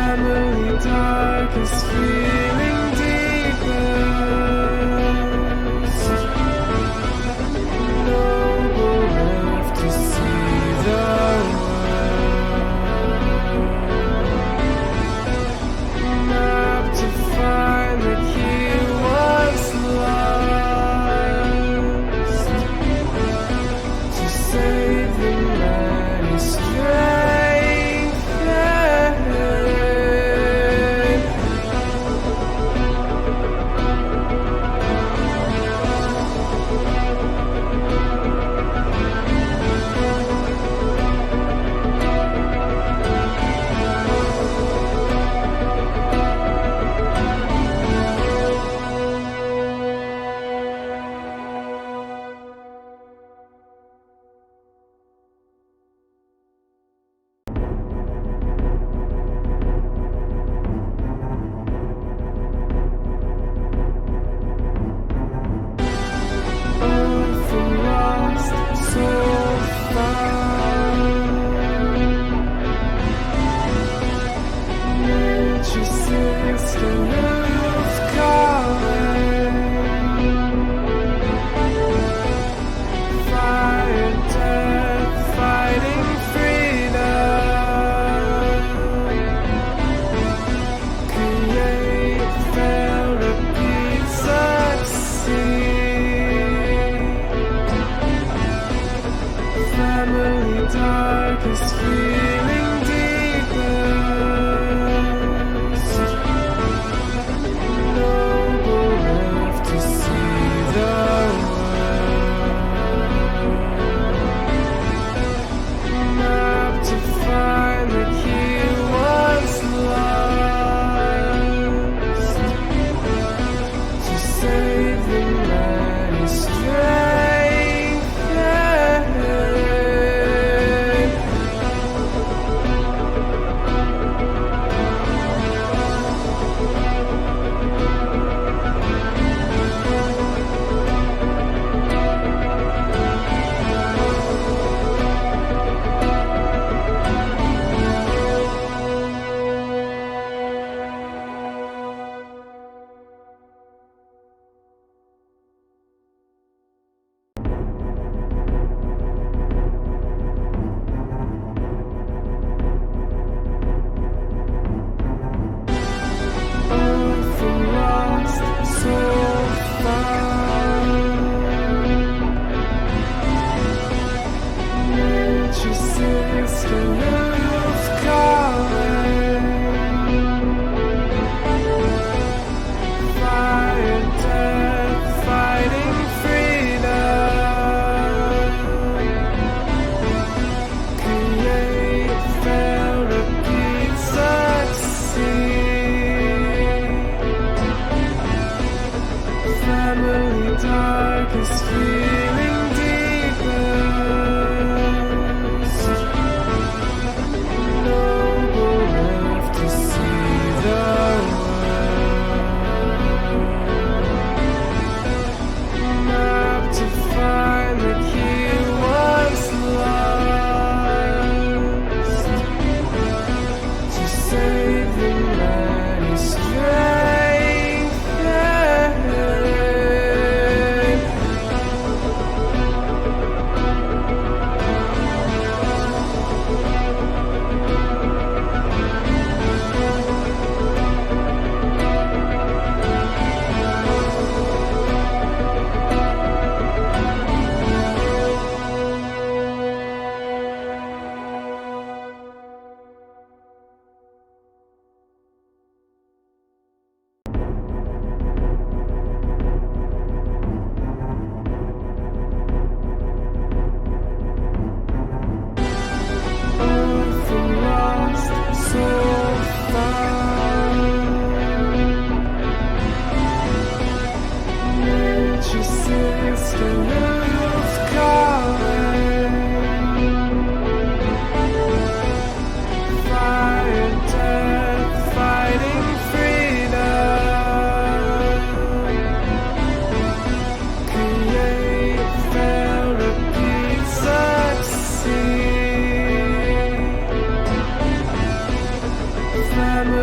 family darkest feeling deepest. Noble left to see the world. Map to find the key once lost. To save the many strength darkest feeling deepest. Noble left to see the world. Map to find the key once lost. To save the many strength. Darkest feeling deepest. Noble left to see the world. Map to find the key once lost. To save the many strength.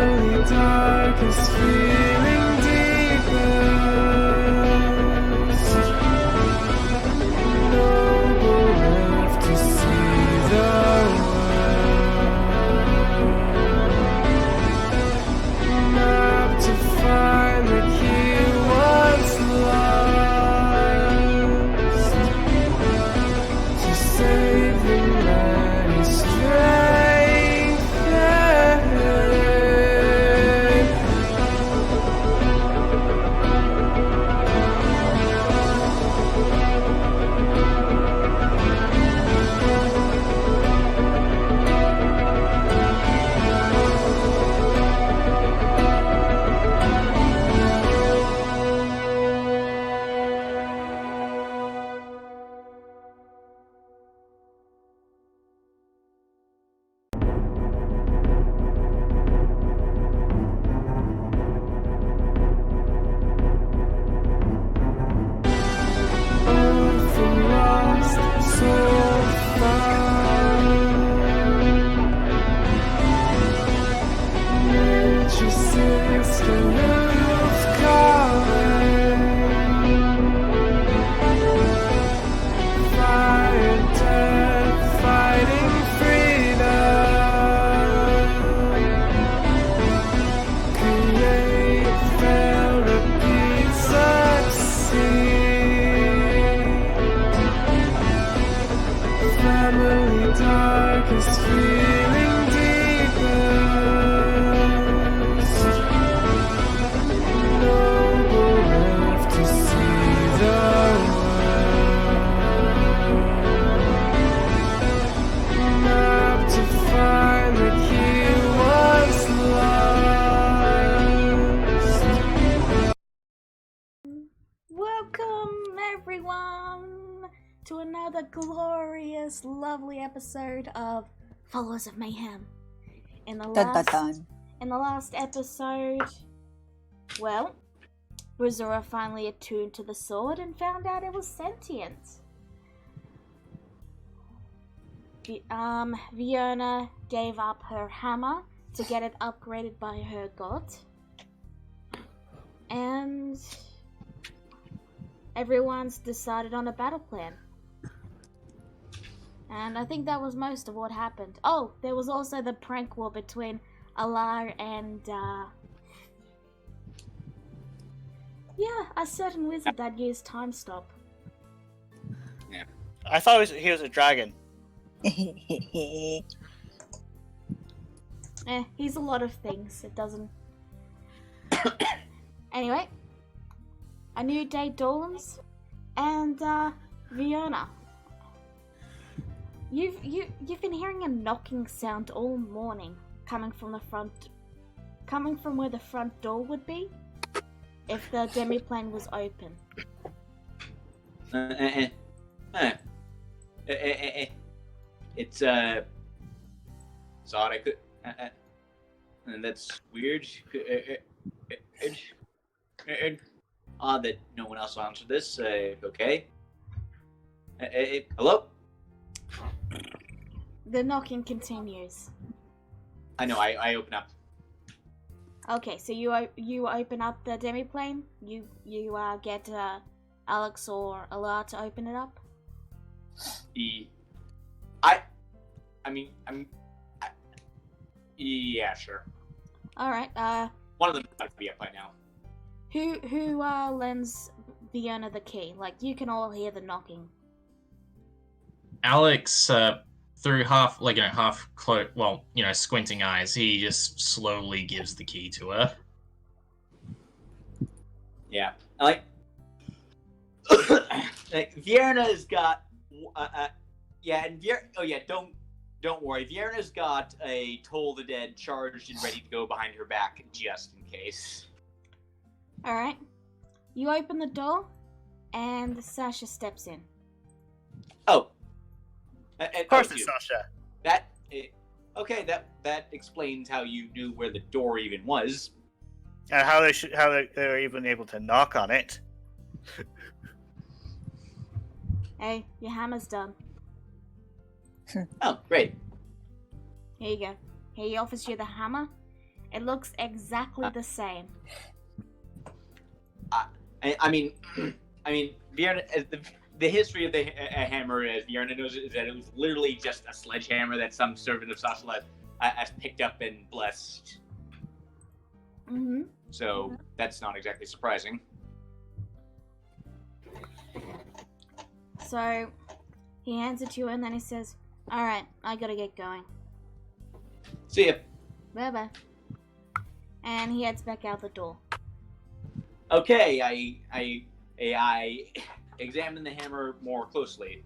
family darkest feeling deepest. Noble left to see the world. Map to find the key once lost. To save the many strength. Darkest feeling deepest. Noble left to see the world. Map to find the key once lost. Welcome, everyone, to another glorious, lovely episode of Followers of Mayhem. In the last episode, well, Razura finally attuned to the sword and found out it was sentient. Fiona gave up her hammer to get it upgraded by her god. And everyone's decided on a battle plan. And I think that was most of what happened. Oh, there was also the prank war between Alar and, a certain wizard that used time stop. Yeah. I thought he was a dragon. He's a lot of things. It doesn't... Anyway, a new day dawns, and, Fiona, You've been hearing a knocking sound all morning, coming from where the front door would be, if the demiplane was open. It's odd. I could, and that's weird. Odd that no one else answered this. Okay. Hello. The knocking continues. I know. I open up. Okay, so you open up the demiplane. You get Alex or Alar to open it up. Yeah, sure. All right. One of them might be up by now. Who lends Fiona the key? Like, you can all hear the knocking. Alex, through squinting eyes, he just slowly gives the key to her. Yeah, like Vierna's got, don't worry. Vierna's got a Toll the Dead charged and ready to go behind her back just in case. All right, you open the door, and Sasha steps in. Oh. Of course it's Sasha. That explains how you knew where the door even was. And how they were even able to knock on it. Hey, your hammer's done. Oh, great. Here you go. He offers you the hammer, It looks exactly the same. I mean, Vienna, the history of the hammer, as Vienna knows, is that it was literally just a sledgehammer that some servant of Sashala has picked up and blessed. Mm-hmm. So that's not exactly surprising. So he hands it to you and then he says, "Alright, I gotta get going. See ya. Bye-bye." And he heads back out the door. Okay, I examine the hammer more closely.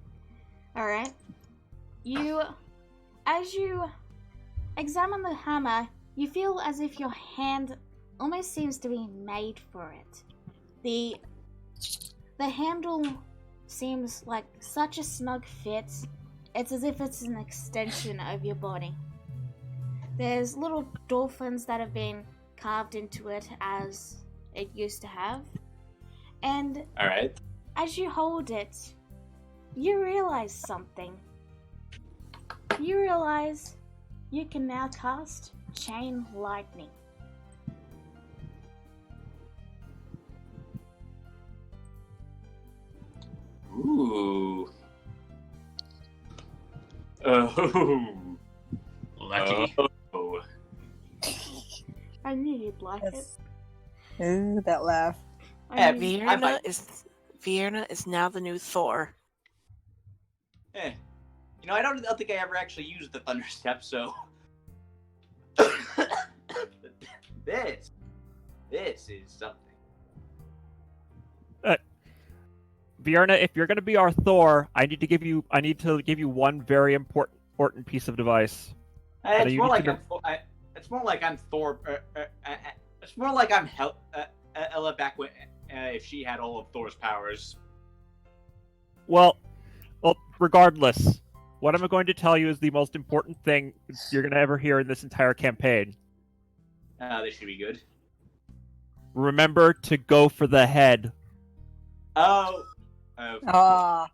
Alright. As you examine the hammer, you feel as if your hand almost seems to be made for it. The handle seems like such a snug fit. It's as if it's an extension of your body. There's little dolphins that have been carved into it as it used to have. And Alright. as you hold it, you realize something. You realize you can now cast Chain Lightning. Ooh. Oh. Lucky. Oh. I knew you'd like it. Ooh, that laugh. I Yeah, knew- Vienna is now the new Thor. I don't think I ever actually used the Thunder Step, so this is something. Vierna, if you're going to be our Thor, I need to give you one very important piece of advice. It's you more need like to it's more like I'm Thor. It's more like I'm Ella back when if she had all of Thor's powers. Well, regardless, what I'm going to tell you is the most important thing you're going to ever hear in this entire campaign. This should be good. Remember to go for the head. Oh. Ah,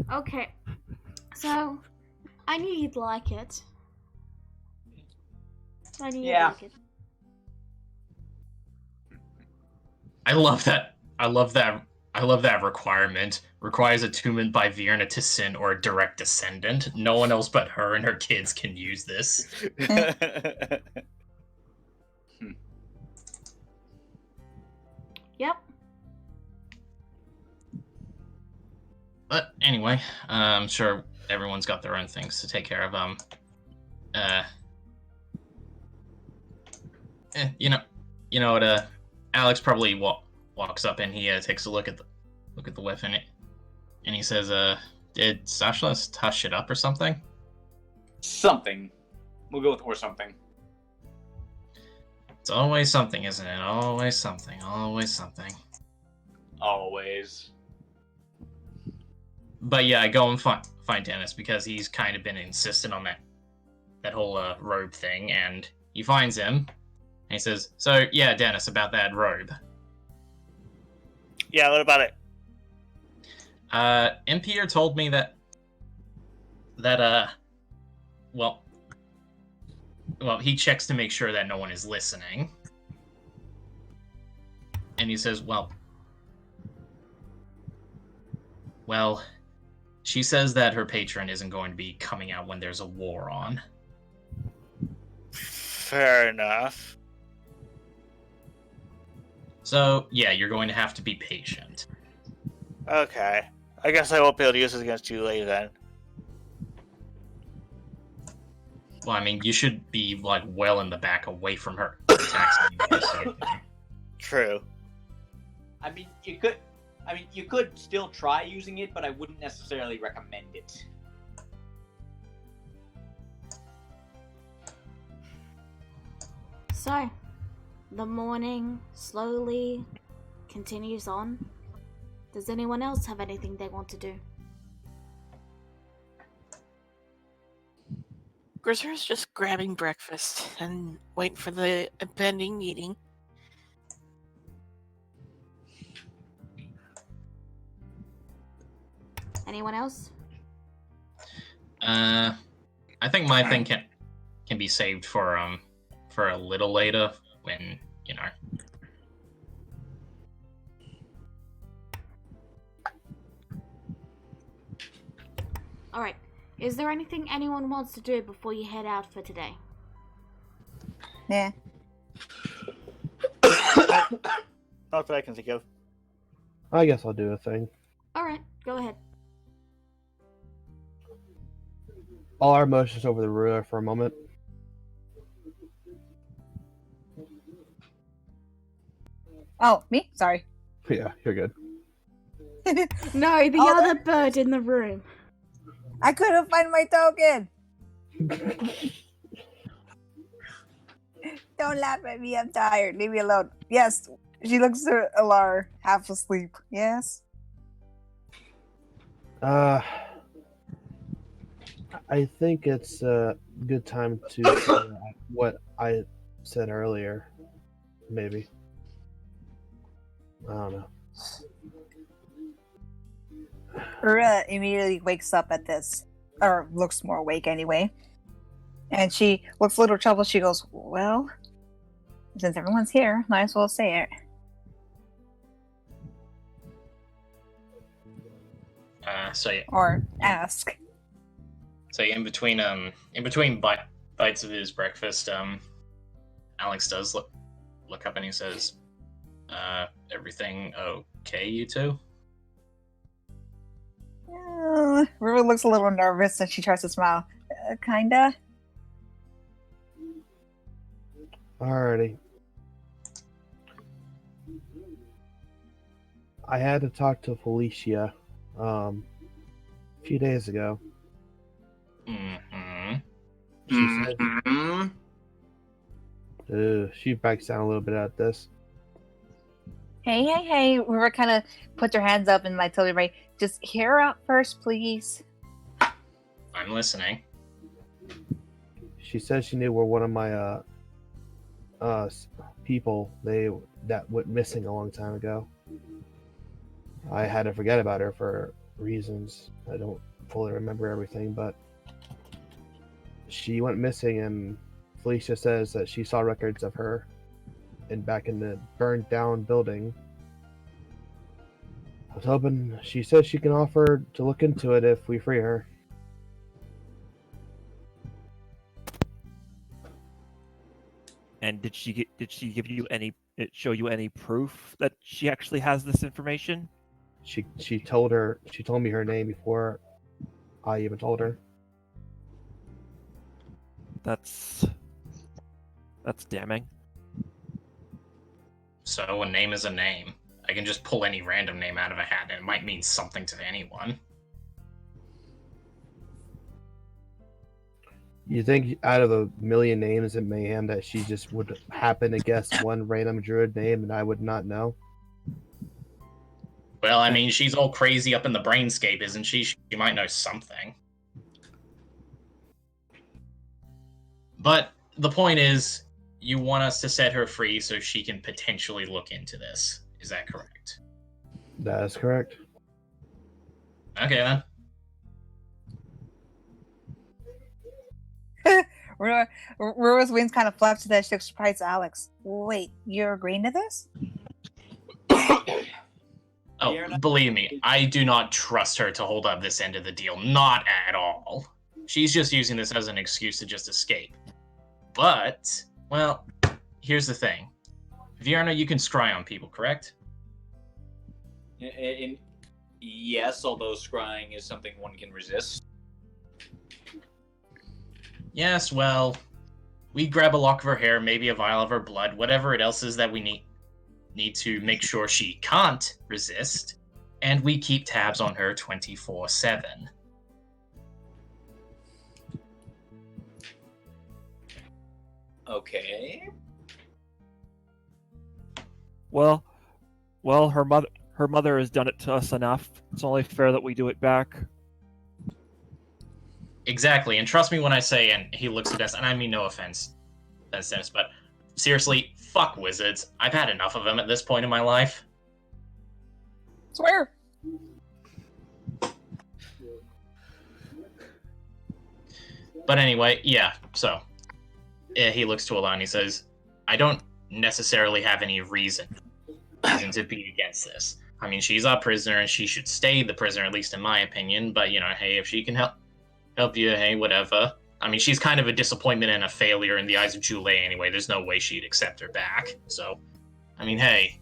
Okay, so I knew you'd like it. I knew you'd Yeah. like it. I love that requirement. Requires attunement by Vierna to sin or a direct descendant. No one else but her and her kids can use this. Yep. But anyway, I'm sure everyone's got their own things to take care of. You know what? Alex probably walks up and he takes a look at the weapon, and he says, "Did Sasha touch it up or something?" Something. We'll go with or something. It's always something, isn't it? Always something. Always something. Always. But yeah, I go and find Dennis because he's kind of been insistent on that whole robe thing, and he finds him, and he says, "So yeah, Dennis, about that robe. Yeah, what about it? Impier told me that well, he checks to make sure that no one is listening, and he says, well, she says that her patron isn't going to be coming out when there's a war on." Fair enough. So, yeah, you're going to have to be patient. Okay. I guess I won't be able to use this against you later then. Well, I mean, you should be, well in the back away from her attacks. True. You could still try using it, but I wouldn't necessarily recommend it. So, the morning slowly continues on. Does anyone else have anything they want to do? Grizzer's just grabbing breakfast and waiting for the impending meeting. Anyone else? I think my thing can be saved for for a little later when, Alright. Is there anything anyone wants to do before you head out for today? Yeah. Not that I can think of. I guess I'll do a thing. Alright, go ahead. All our emotions over the ruler for a moment. Oh, me? Sorry. Yeah, you're good. No, the Oh, other bird in the room. I couldn't find my token. Don't laugh at me. I'm tired. Leave me alone. Yes. She looks at Alar, half asleep. Yes. I think it's a good time to say what I said earlier. Maybe. I don't know. Ura immediately wakes up at this, or looks more awake anyway. And she looks a little troubled. She goes, well, since everyone's here, might as well say it. Or ask. So in between bites of his breakfast, Alex does look up and he says, everything okay, you two? Rua looks a little nervous and she tries to smile. Kinda. Alrighty. I had to talk to Felicia a few days ago. Mm-hmm. She backs down a little bit at this. Hey. Rua kind of puts her hands up and told everybody, just hear her out first, please. I'm listening. She said she knew where one of my people that went missing a long time ago. I had to forget about her for reasons. I don't fully remember everything, but she went missing, and Felicia says that she saw records of her back in the burned down building. I was hoping, she says she can offer to look into it if we free her. And did she give you show you any proof that she actually has this information? She told me her name before I even told her. That's damning. So a name is a name. I can just pull any random name out of a hat and it might mean something to anyone. You think out of a million names in Mayhem that she just would happen to guess one random druid name and I would not know? Well, I mean, she's all crazy up in the brainscape, isn't she? She might know something. But the point is, you want us to set her free so she can potentially look into this. Is that correct? That is correct. Okay, then. Rua's wings kind of flapped to that. She looks surprised at Alex. Wait, you're agreeing to this? Oh, believe me, I do not trust her to hold up this end of the deal. Not at all. She's just using this as an excuse to just escape. But, well, here's the thing. Vierna, you can scry on people, correct? Yes, although scrying is something one can resist. Yes, well, we grab a lock of her hair, maybe a vial of her blood, whatever it else is that we need to make sure she can't resist, and we keep tabs on her 24/7. Okay. Well, her mother has done it to us enough. It's only fair that we do it back. Exactly, and trust me when I say, and he looks at us, and I mean no offense, Dennis, but seriously, fuck wizards. I've had enough of them at this point in my life. Swear. But anyway, yeah, so he looks to Alana and he says, I don't necessarily have any reason to be against this. I mean, she's our prisoner and she should stay the prisoner, at least in my opinion. But, hey, if she can help you, hey, whatever. I mean, she's kind of a disappointment and a failure in the eyes of Julie anyway. There's no way she'd accept her back. So, I mean, hey.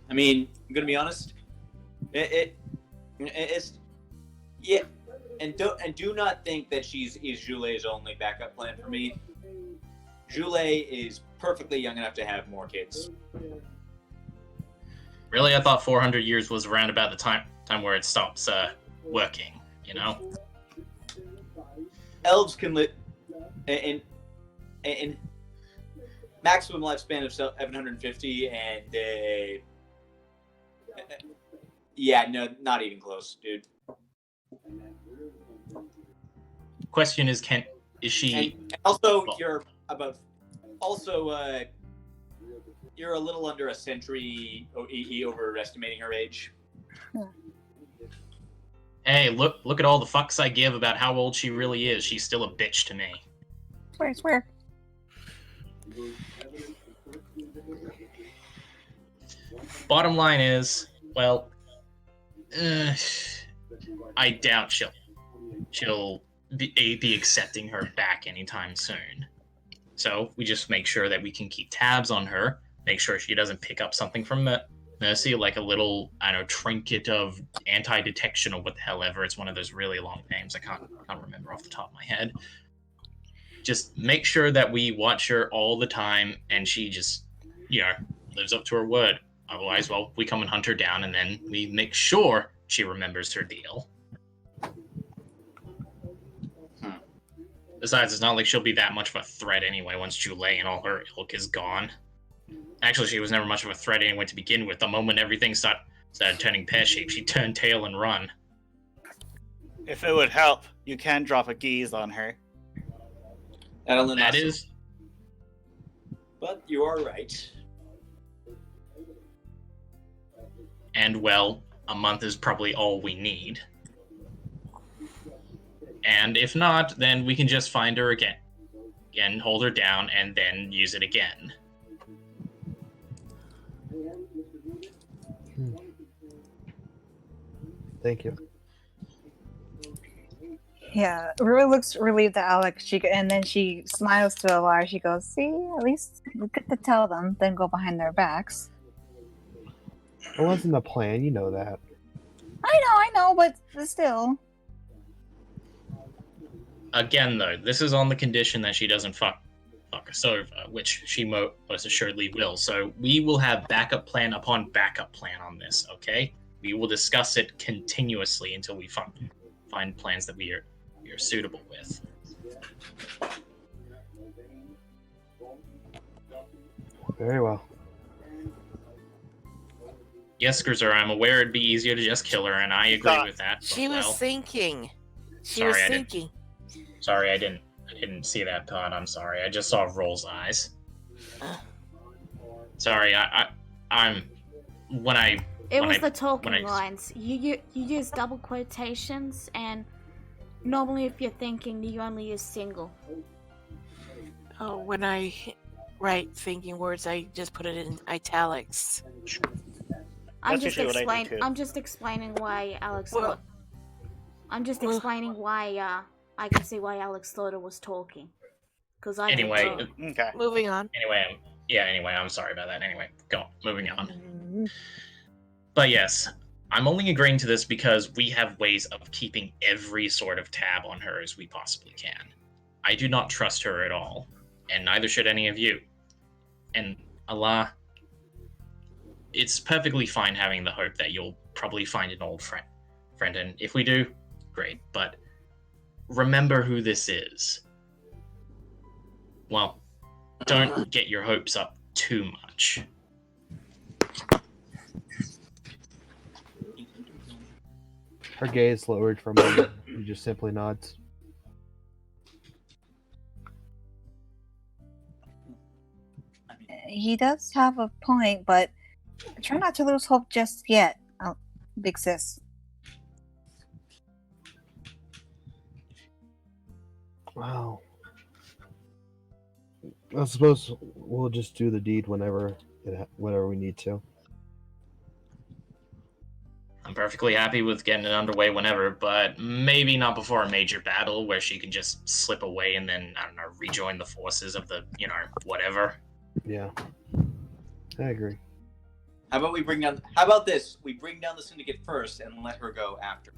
I mean, I'm going to be honest. It's yeah, and do not think that is Jule's only backup plan for me. Julie is perfectly young enough to have more kids. Really, I thought 400 years was around about the time where it stops working. Elves can live in maximum lifespan of 750, and yeah, no, not even close, dude. Question is, is she? And also, you're a little under a century overestimating her age. Hey, look at all the fucks I give about how old she really is. She's still a bitch to me. Swear. Bottom line is, well, I doubt she'll be accepting her back anytime soon. So we just make sure that we can keep tabs on her, make sure she doesn't pick up something from Mercy, like a little, trinket of anti-detection or what the hell ever. It's one of those really long names. I can't remember off the top of my head. Just make sure that we watch her all the time and she just, lives up to her word. Otherwise, well, we come and hunt her down and then we make sure she remembers her deal. Besides, it's not like she'll be that much of a threat anyway once Julie and all her ilk is gone. Actually, she was never much of a threat anyway to begin with. The moment everything started turning pear-shaped, she turned tail and run. If it would help, you can drop a geese on her. That is. But you are right. And, well, a month is probably all we need. And if not, then we can just find her again. Again, hold her down, and then use it again. Thank you. Yeah, Rua looks relieved at Alex. And then she smiles to Alara. She goes, "See, at least we get to tell them, then go behind their backs." It wasn't the plan, you know that. I know, but still. Again, though, this is on the condition that she doesn't fuck us over, which she most assuredly will. So we will have backup plan upon backup plan on this, okay? We will discuss it continuously until we find plans that we are suitable with. Very well. Yes, Grisser, I'm aware it'd be easier to just kill her, and I agree with that. She was thinking. Sorry, I didn't see that part. I'm sorry. I just saw Roll's eyes. Sorry, I'm when I. It when was I, the talking when I, lines. You use double quotations, and normally if you're thinking, you only use single. Oh, when I write thinking words, I just put it in italics. I'm That's usually what I do, too. I'm just explaining why Alex. Well- I'm just explaining why. I can see why Alex thought it was talking. Because I. Anyway. Okay. Moving on. Anyway, I'm sorry about that. Anyway, moving on. But yes, I'm only agreeing to this because we have ways of keeping every sort of tab on her as we possibly can. I do not trust her at all, and neither should any of you. And Allah, it's perfectly fine having the hope that you'll probably find an old friend, and if we do, great, but remember who this is. Well, don't get your hopes up too much. Her gaze lowered for a moment. He just simply nods. He does have a point, but try not to lose hope just yet, Big Sis. Wow. I suppose we'll just do the deed whenever we need to. I'm perfectly happy with getting it underway whenever, but maybe not before a major battle where she can just slip away and then, I don't know, rejoin the forces of the, whatever. Yeah, I agree. How about this? We bring down the syndicate first and let her go after.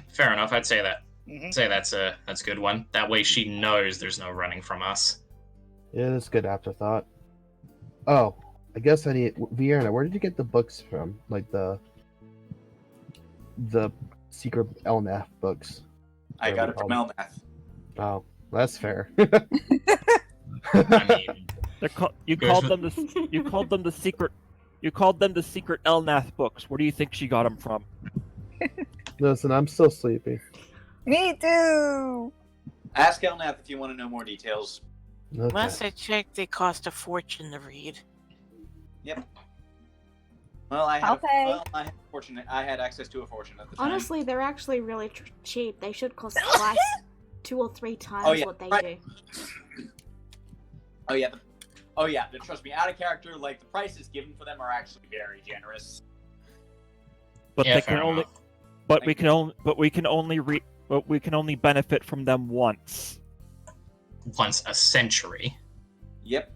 Fair enough. I'd say that. Mm-hmm. I'd say that's a good one. That way she knows there's no running from us. Yeah, that's a good afterthought. Oh, I guess I need Vienna. Where did you get the books from? Like the secret Elnath books. I got it from Elnath. Oh, that's fair. I mean, you called them the secret Elnath books. Where do you think she got them from? Listen, I'm still sleepy. Me too. Ask Elnath if you want to know more details. Okay. Last I checked, they cost a fortune to read. Yep. Well, I had access to a fortune at the time. Honestly, they're actually really cheap. They should cost twice, 2 or 3 times what they do. Oh yeah. Trust me, out of character, like the prices given for them are actually very generous. But yeah, they can only, enough. but we can only benefit from them once. Once a century. Yep.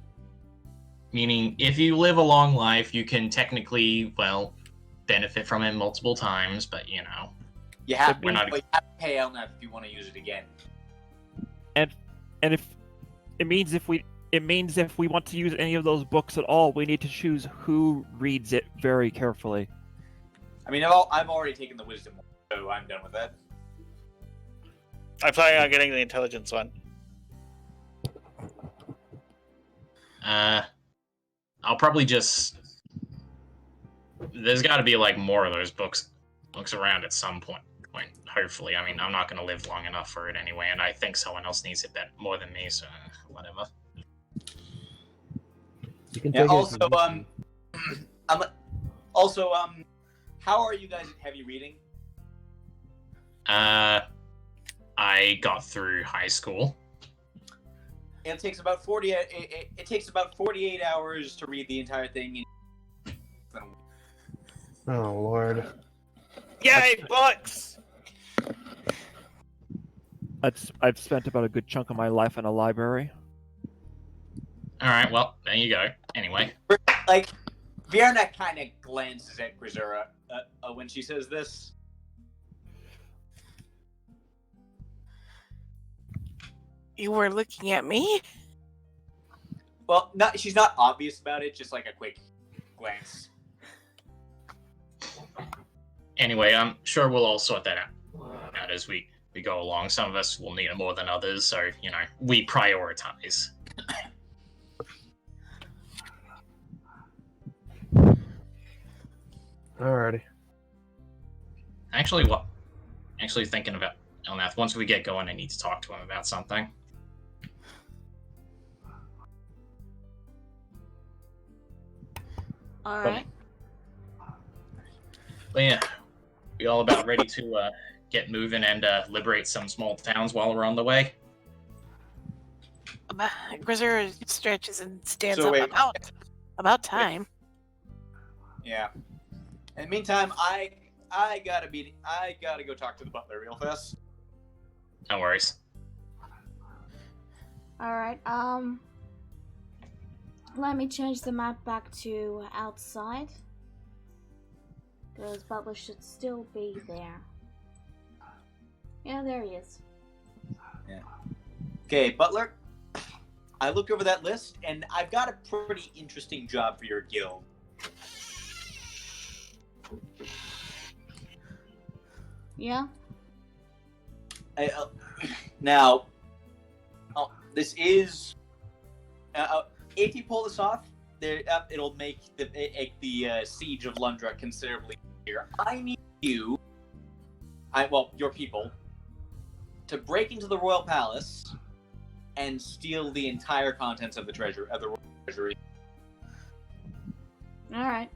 Meaning, if you live a long life, you can technically, benefit from it multiple times, but you have We're not- to pay Elnath if you want to use it again. And if it means if we want to use any of those books at all, we need to choose who reads it very carefully. I mean, I've already taken the wisdom one, so I'm done with that. I'm planning on getting the intelligence one. I'll probably just... There's got to be, more of those books around at some point, hopefully. I mean, I'm not going to live long enough for it anyway, and I think someone else needs it more than me, so whatever. You can Yeah, take also, how are you guys at heavy reading? I got through high school. It takes about 48 hours to read the entire thing. Oh Lord! Yay, books! I've spent about a good chunk of my life in a library. All right, well, there you go. Anyway. Vienna kind of glances at Grisura when she says this. You were looking at me? Well, she's not obvious about it, just a quick glance. Anyway, I'm sure we'll all sort that out as we go along. Some of us will need it more than others, so, we prioritize. Alrighty. Actually, thinking about Elnath, once we get going, I need to talk to him about something. Alright. But yeah, we all about ready to get moving and liberate some small towns while we're on the way. Grisser stretches and stands So up. wait. About time. Yeah. In the meantime, I gotta go talk to the butler real fast. No worries. Alright, let me change the map back to outside. Because Butler should still be there. Yeah, there he is. Yeah. Okay, Butler. I looked over that list, and I've got a pretty interesting job for your guild. Yeah? Now, this is... if you pull this off, it'll make the siege of Lundra considerably easier. I need you, your people, to break into the royal palace and steal the entire contents of the royal treasury. Alright.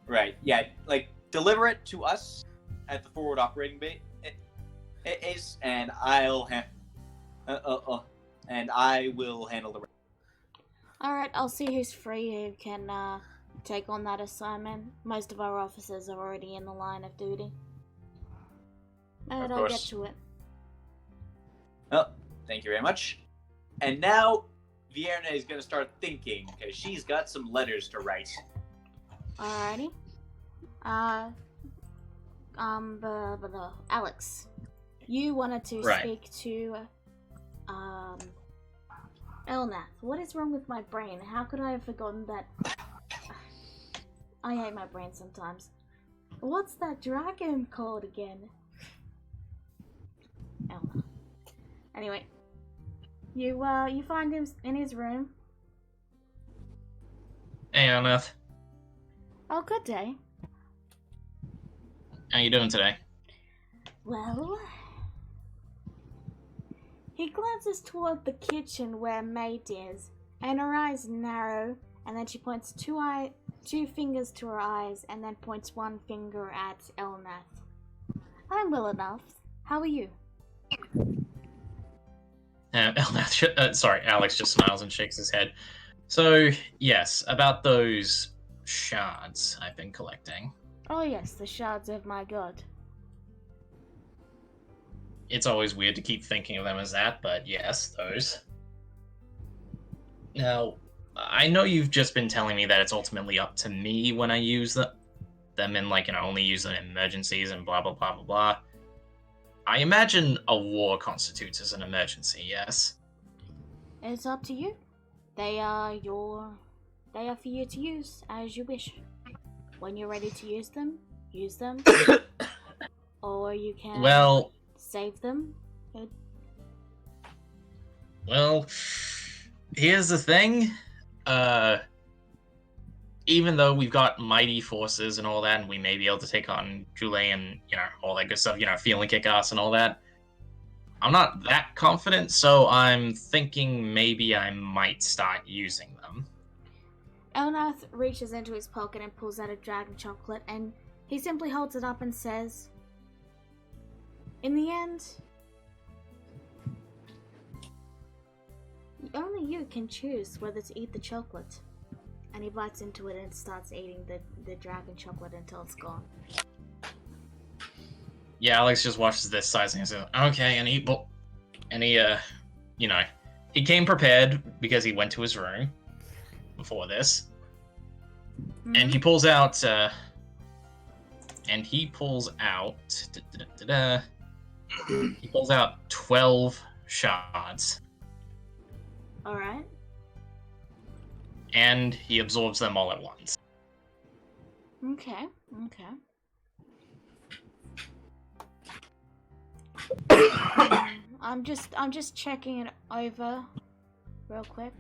Right. Yeah. Deliver it to us, at the forward operating base, and I will handle the rest. Alright, I'll see who's free who can take on that assignment. Most of our officers are already in the line of duty. And I'll get to it. Oh, thank you very much. And now, Vierna is going to start thinking, because she's got some letters to write. Alrighty. Alex, you wanted to speak to, Elnath. What is wrong with my brain? How could I have forgotten that? I hate my brain sometimes. What's that dragon called again? Elnath. Anyway, you find him in his room. Hey, Elnath. Oh, good day. How you doing today? Well, he glances toward the kitchen where Mate is, and her eyes narrow, and then she points two fingers to her eyes, and then points one finger at Elnath. I'm well enough. How are you? Alex just smiles and shakes his head. So, yes, about those shards I've been collecting. Oh yes, the shards of my god. It's always weird to keep thinking of them as that, but yes, those. Now, I know you've just been telling me that it's ultimately up to me when I use them and, only use them in emergencies and blah, blah, blah, blah, blah. I imagine a war constitutes as an emergency, yes? It's up to you. They are for you to use as you wish. When you're ready to use them, use them. Or you can save them. Well, here's the thing. Even though we've got mighty forces and all that, and we may be able to take on Jule and, all that good stuff, feeling kick-ass and all that, I'm not that confident, so I'm thinking maybe I might start using them. Elnath reaches into his pocket and pulls out a dragon chocolate, and he simply holds it up and says, in the end, only you can choose whether to eat the chocolate. And he bites into it and starts eating the dragon chocolate until it's gone. Yeah, Alex just watches this sizing and says, okay, and he came prepared because he went to his room before this. Mm-hmm. And he pulls out, he pulls out 12 shards. Alright. And he absorbs them all at once. Okay. I'm just checking it over real quick.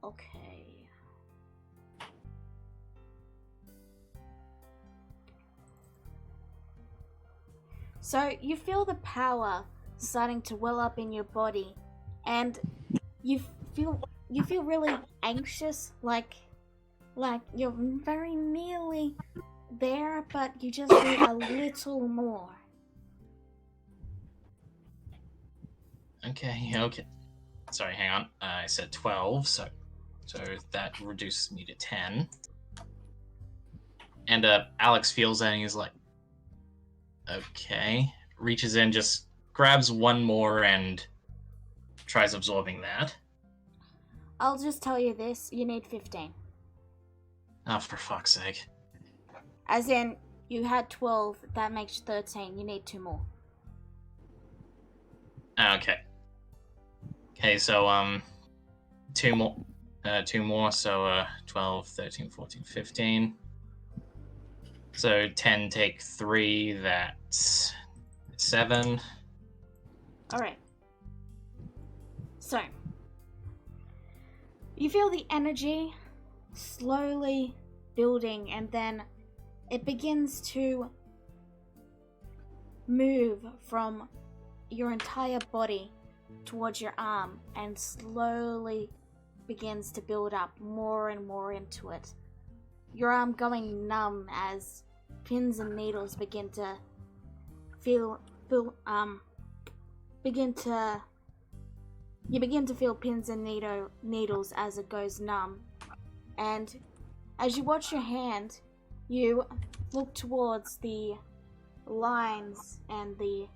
Okay. So you feel the power starting to well up in your body, and you feel really anxious, like you're very nearly there, but you just need a little more. Okay. Sorry, hang on. I said 12, so that reduces me to 10. And Alex feels that and he's like, okay. Reaches in, just grabs one more and tries absorbing that. I'll just tell you this, you need 15. Oh, for fuck's sake. As in, you had 12, that makes 13, you need 2 more. Okay. Okay, so, 2 more, so, 12, 13, 14, 15. So, 10 take 3, that's 7. Alright. So, you feel the energy slowly building, and then it begins to move from your entire body towards your arm and slowly begins to build up more and more into it. your arm going numb as pins and needles begin to feel you begin to feel pins and needles as it goes numb. And as you watch your hand, you look towards the lines and the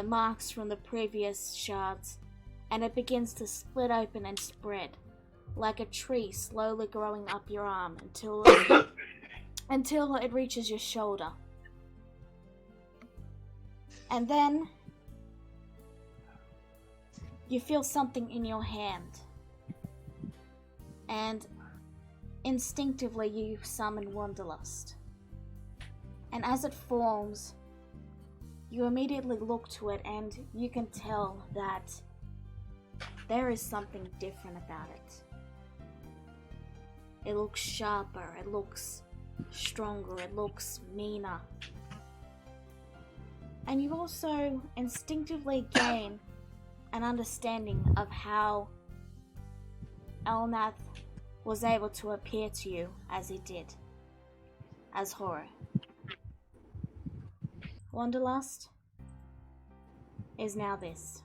marks from the previous shards, and it begins to split open and spread like a tree slowly growing up your arm until it reaches your shoulder. And then you feel something in your hand, and instinctively you summon Wanderlust. And as it forms, you immediately look to it and you can tell that there is something different about it. It looks sharper, it looks stronger, it looks meaner. And you also instinctively gain an understanding of how Elnath was able to appear to you as he did, as horror. Wanderlust is now this.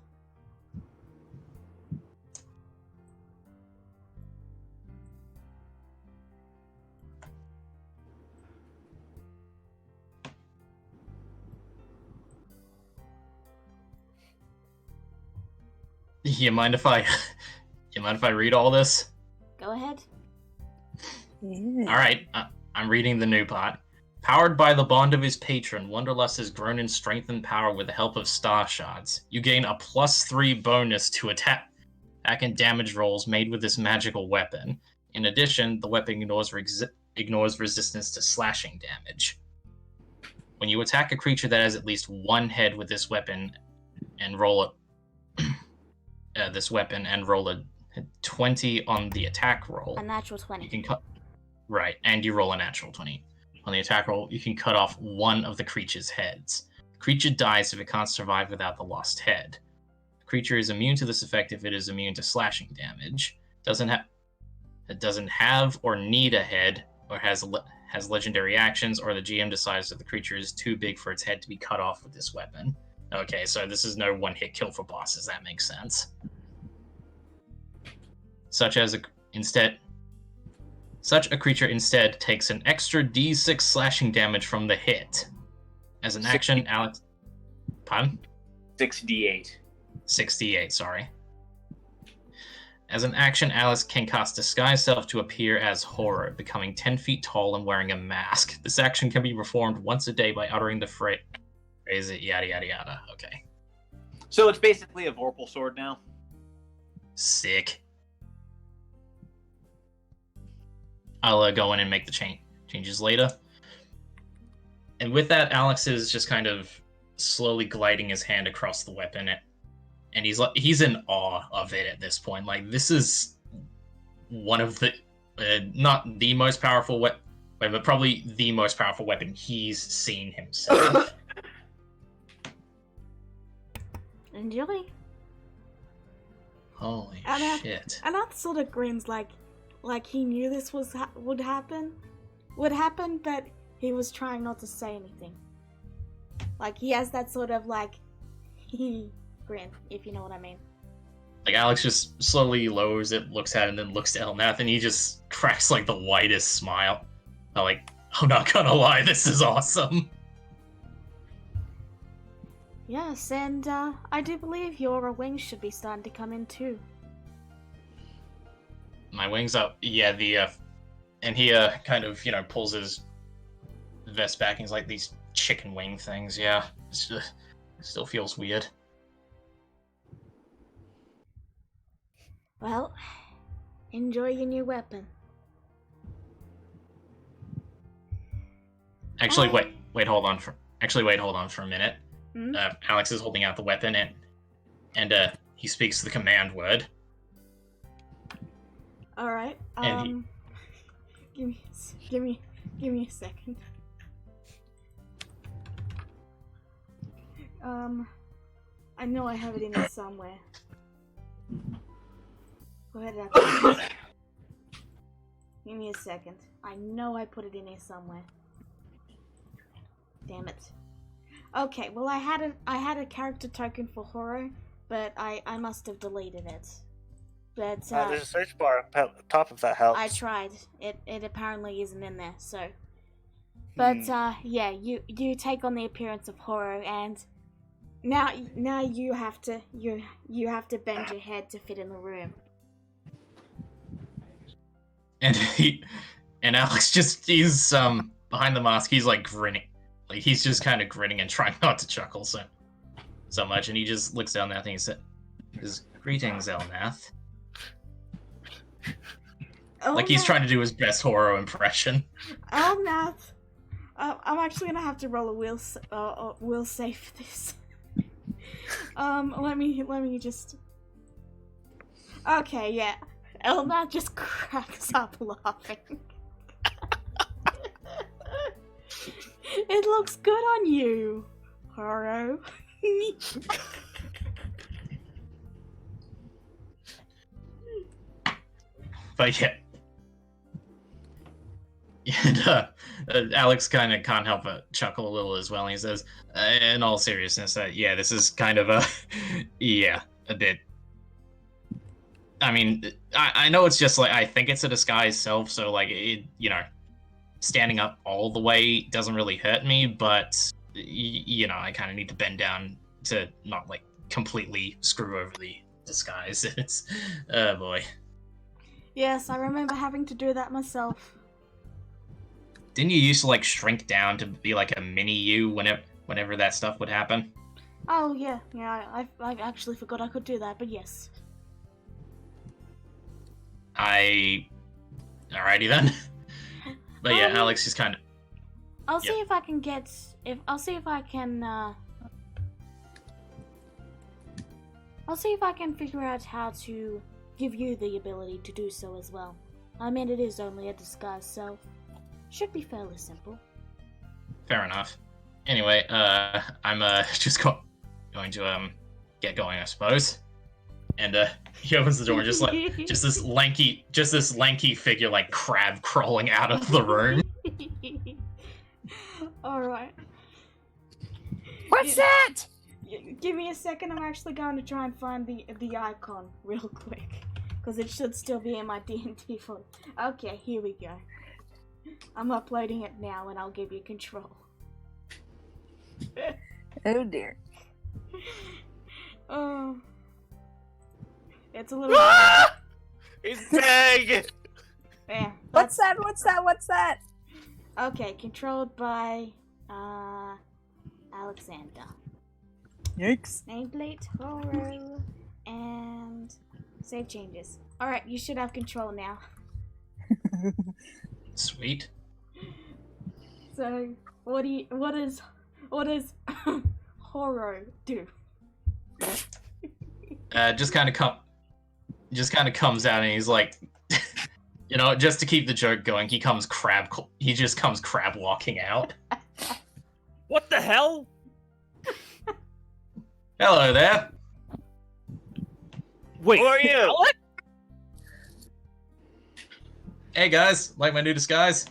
You mind if I read all this? Go ahead. Yeah. Alright, I'm reading the new part. Powered by the bond of his patron, Wanderlust has grown in strength and power with the help of star shards. You gain a +3 bonus to attack and damage rolls made with this magical weapon. In addition, the weapon ignores resistance to slashing damage. When you attack a creature that has at least one head with this weapon and roll a 20 on the attack roll. A natural 20. You can cut. Right, and you roll a natural 20. On the attack roll, you can cut off one of the creature's heads. The creature dies if it can't survive without the lost head. The creature is immune to this effect if it is immune to slashing damage. It doesn't have or need a head, or has legendary actions, or the GM decides that the creature is too big for its head to be cut off with this weapon. Okay, so this is no one-hit kill for bosses. That makes sense. Such a creature instead takes an extra D6 slashing damage from the hit. As an action, Alex... Pardon? 6d8. 6d8, sorry. As an action, Alice can cast Disguise Self to appear as Horror, becoming 10 feet tall and wearing a mask. This action can be performed once a day by uttering the phrase yada yada yada. Okay. So it's basically a Vorpal sword now? Sick. I'll go in and make the changes later. And with that, Alex is just kind of slowly gliding his hand across the weapon, and he's in awe of it at this point. Like, this is one of the not the most powerful weapon, but probably the most powerful weapon he's seen himself. Enjoy. Holy shit! Anath sort of grins like he knew this would happen, but he was trying not to say anything. Like, he has that sort of like grin, if you know what I mean. Like, Alex just slowly lowers it, looks at it, and then looks to Elnath, and he just cracks like the widest smile. I'm not gonna lie, this is awesome. Yes, and I do believe your wings should be starting to come in too. My wings up, yeah. And he kind of pulls his vest back, and he's like, these chicken wing things. Yeah, still feels weird. Well, enjoy your new weapon. Actually, wait, hold on for a minute. Hmm? Alex is holding out the weapon, and he speaks the command word. All right. And give me a second. I know I have it in there somewhere. Where did I put it? Give me a second. I know I put it in here somewhere. Damn it. Okay, well I had a character token for horror, but I must have deleted it. But There's a search bar up top if that helps. I tried. It apparently isn't in there, so. But yeah, you take on the appearance of horror, and now you have to bend your head to fit in the room. And Alex he's behind the mask. He's like grinning, like he's just kind of grinning and trying not to chuckle so much. And he just looks down that thing and says, "Greetings, Elnath." Like he's trying to do his best horror impression. Elnath. I'm actually gonna have to roll a will save for this. Let me just. Okay, yeah. Elnath just cracks up laughing. It looks good on you, Horo. But yeah. And Alex kind of can't help but chuckle a little as well. And he says, in all seriousness, yeah, this is kind of a bit. I mean, I know it's just like I think it's a disguise self, so like it, standing up all the way doesn't really hurt me, but I kind of need to bend down to not like completely screw over the disguise. It's oh boy. Yes, I remember having to do that myself. Didn't you used to like shrink down to be like a mini you whenever that stuff would happen? Oh yeah. I actually forgot I could do that, but yes. Alrighty then. But yeah, Alex is kind of. I'll see if I can get. I'll see if I can figure out how to give you the ability to do so as well. I mean, it is only a disguise, so should be fairly simple. Fair enough. Anyway, I'm just going to get going, I suppose. And he opens the door and just this lanky figure like crab crawling out of the room. All right. What's that? Give me a second. I'm actually going to try and find the icon real quick, because it should still be in my D&D phone. Okay, here we go. I'm uploading it now, and I'll give you control. Oh dear. Oh. It's a little. He's big. Yeah. What's that? Okay, controlled by Alexander. Yikes. Nameplate, horror, and save changes. Alright, you should have control now. Sweet. So, what does horror do? Just kind of comes out and he's like, just to keep the joke going, he just comes crab walking out. What the hell? Hello there. Wait, Who are you? What? Hey guys, like my new disguise?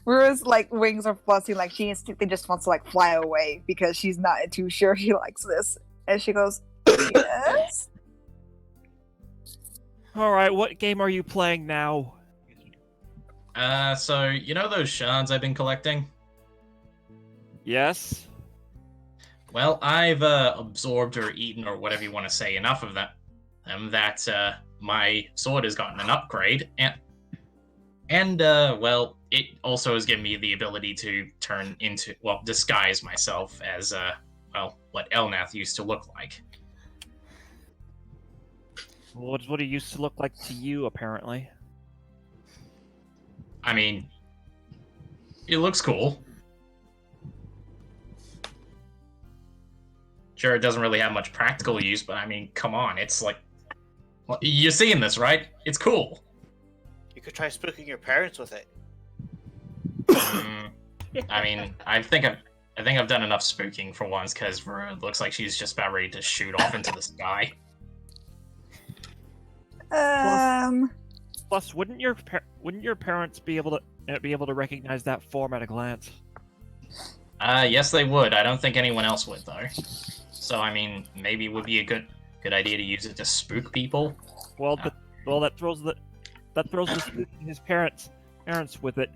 Rua's like wings are fluttering, like she instinctively just wants to like fly away because she's not too sure she likes this. And she goes, "Yes." All right, what game are you playing now? So those shards I've been collecting? Yes. Well, I've absorbed or eaten or whatever you want to say enough of that my sword has gotten an upgrade, and it also has given me the ability to disguise myself as what Elnath used to look like. What it used to look like to you, apparently. I mean, it looks cool. Sure, it doesn't really have much practical use, but I mean, come on, it's like, you're seeing this, right? It's cool. You could try spooking your parents with it. I mean, I think I've done enough spooking for once, because it looks like she's just about ready to shoot off into the sky. Plus, wouldn't your parents be able to recognize that form at a glance? Yes, they would. I don't think anyone else would, though. So, I mean, maybe it would be a good idea to use it to spook people. Well, that throws the spooking his parents with it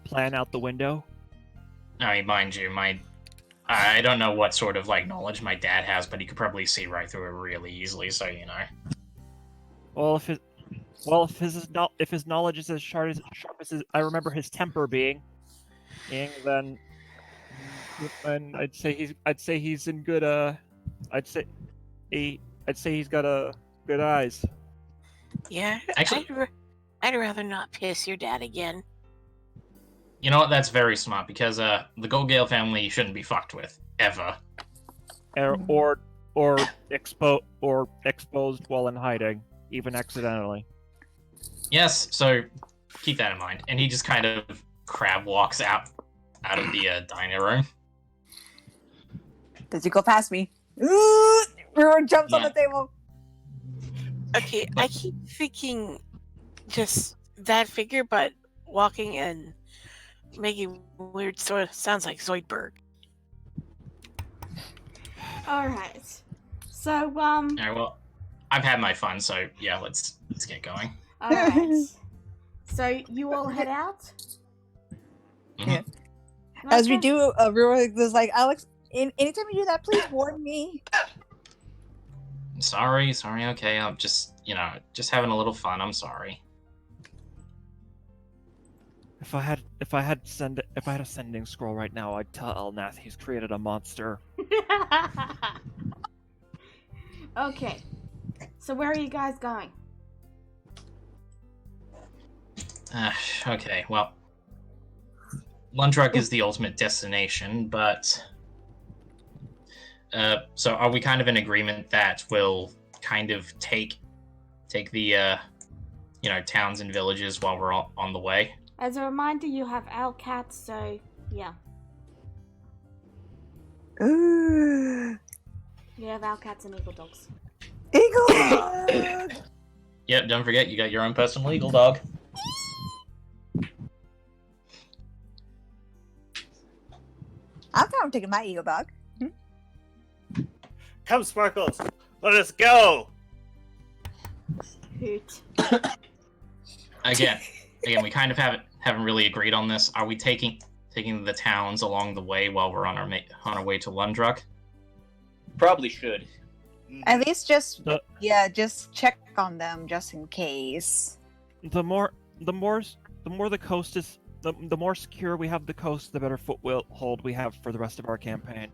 plan out the window. I mean, mind you, I don't know what sort of like knowledge my dad has, but he could probably see right through it really easily. So you know. Well, if his knowledge is as sharp as I remember his temper being, then I'd say he's in good I'd say he's got good eyes. Yeah, Actually, I'd rather not piss your dad again. you know what? That's very smart because the Golgale family shouldn't be fucked with ever. Or exposed while in hiding, even accidentally. Yes, so keep that in mind. And he just kind of crab walks out of the dining room. Does he go past me? Ooh, Ruin jumps on the table. Okay, I keep thinking just that figure, but walking and making weird sort of sounds like Zoidberg. Alright. So, Alright, well, I've had my fun, so yeah, let's get going. alright. So, you all head out? Yeah. Mhm. As we do, Ruin is like, Alex, anytime you do that, please warn me. Sorry, okay. I'm just having a little fun. I'm sorry. If I had a sending scroll right now, I'd tell Elnath he's created a monster. Okay. So where are you guys going? Okay, well, Lundruck is the ultimate destination, but so are we kind of in agreement that we'll kind of take the towns and villages while we're on the way? As a reminder, you have owl cats, so yeah. Ooh. You have owl cats and eagle dogs. Eagle dog! Yep, don't forget you got your own personal eagle dog. I'm fine with taking my eagle dog. Come, Sparkles. Let us go. Hoot. Again, we kind of haven't really agreed on this. Are we taking the towns along the way while we're on our way to Lundruck? Probably should. At least just The- check on them just in case. The more the coast is, the more secure we have the coast, the better foothold we have for the rest of our campaign.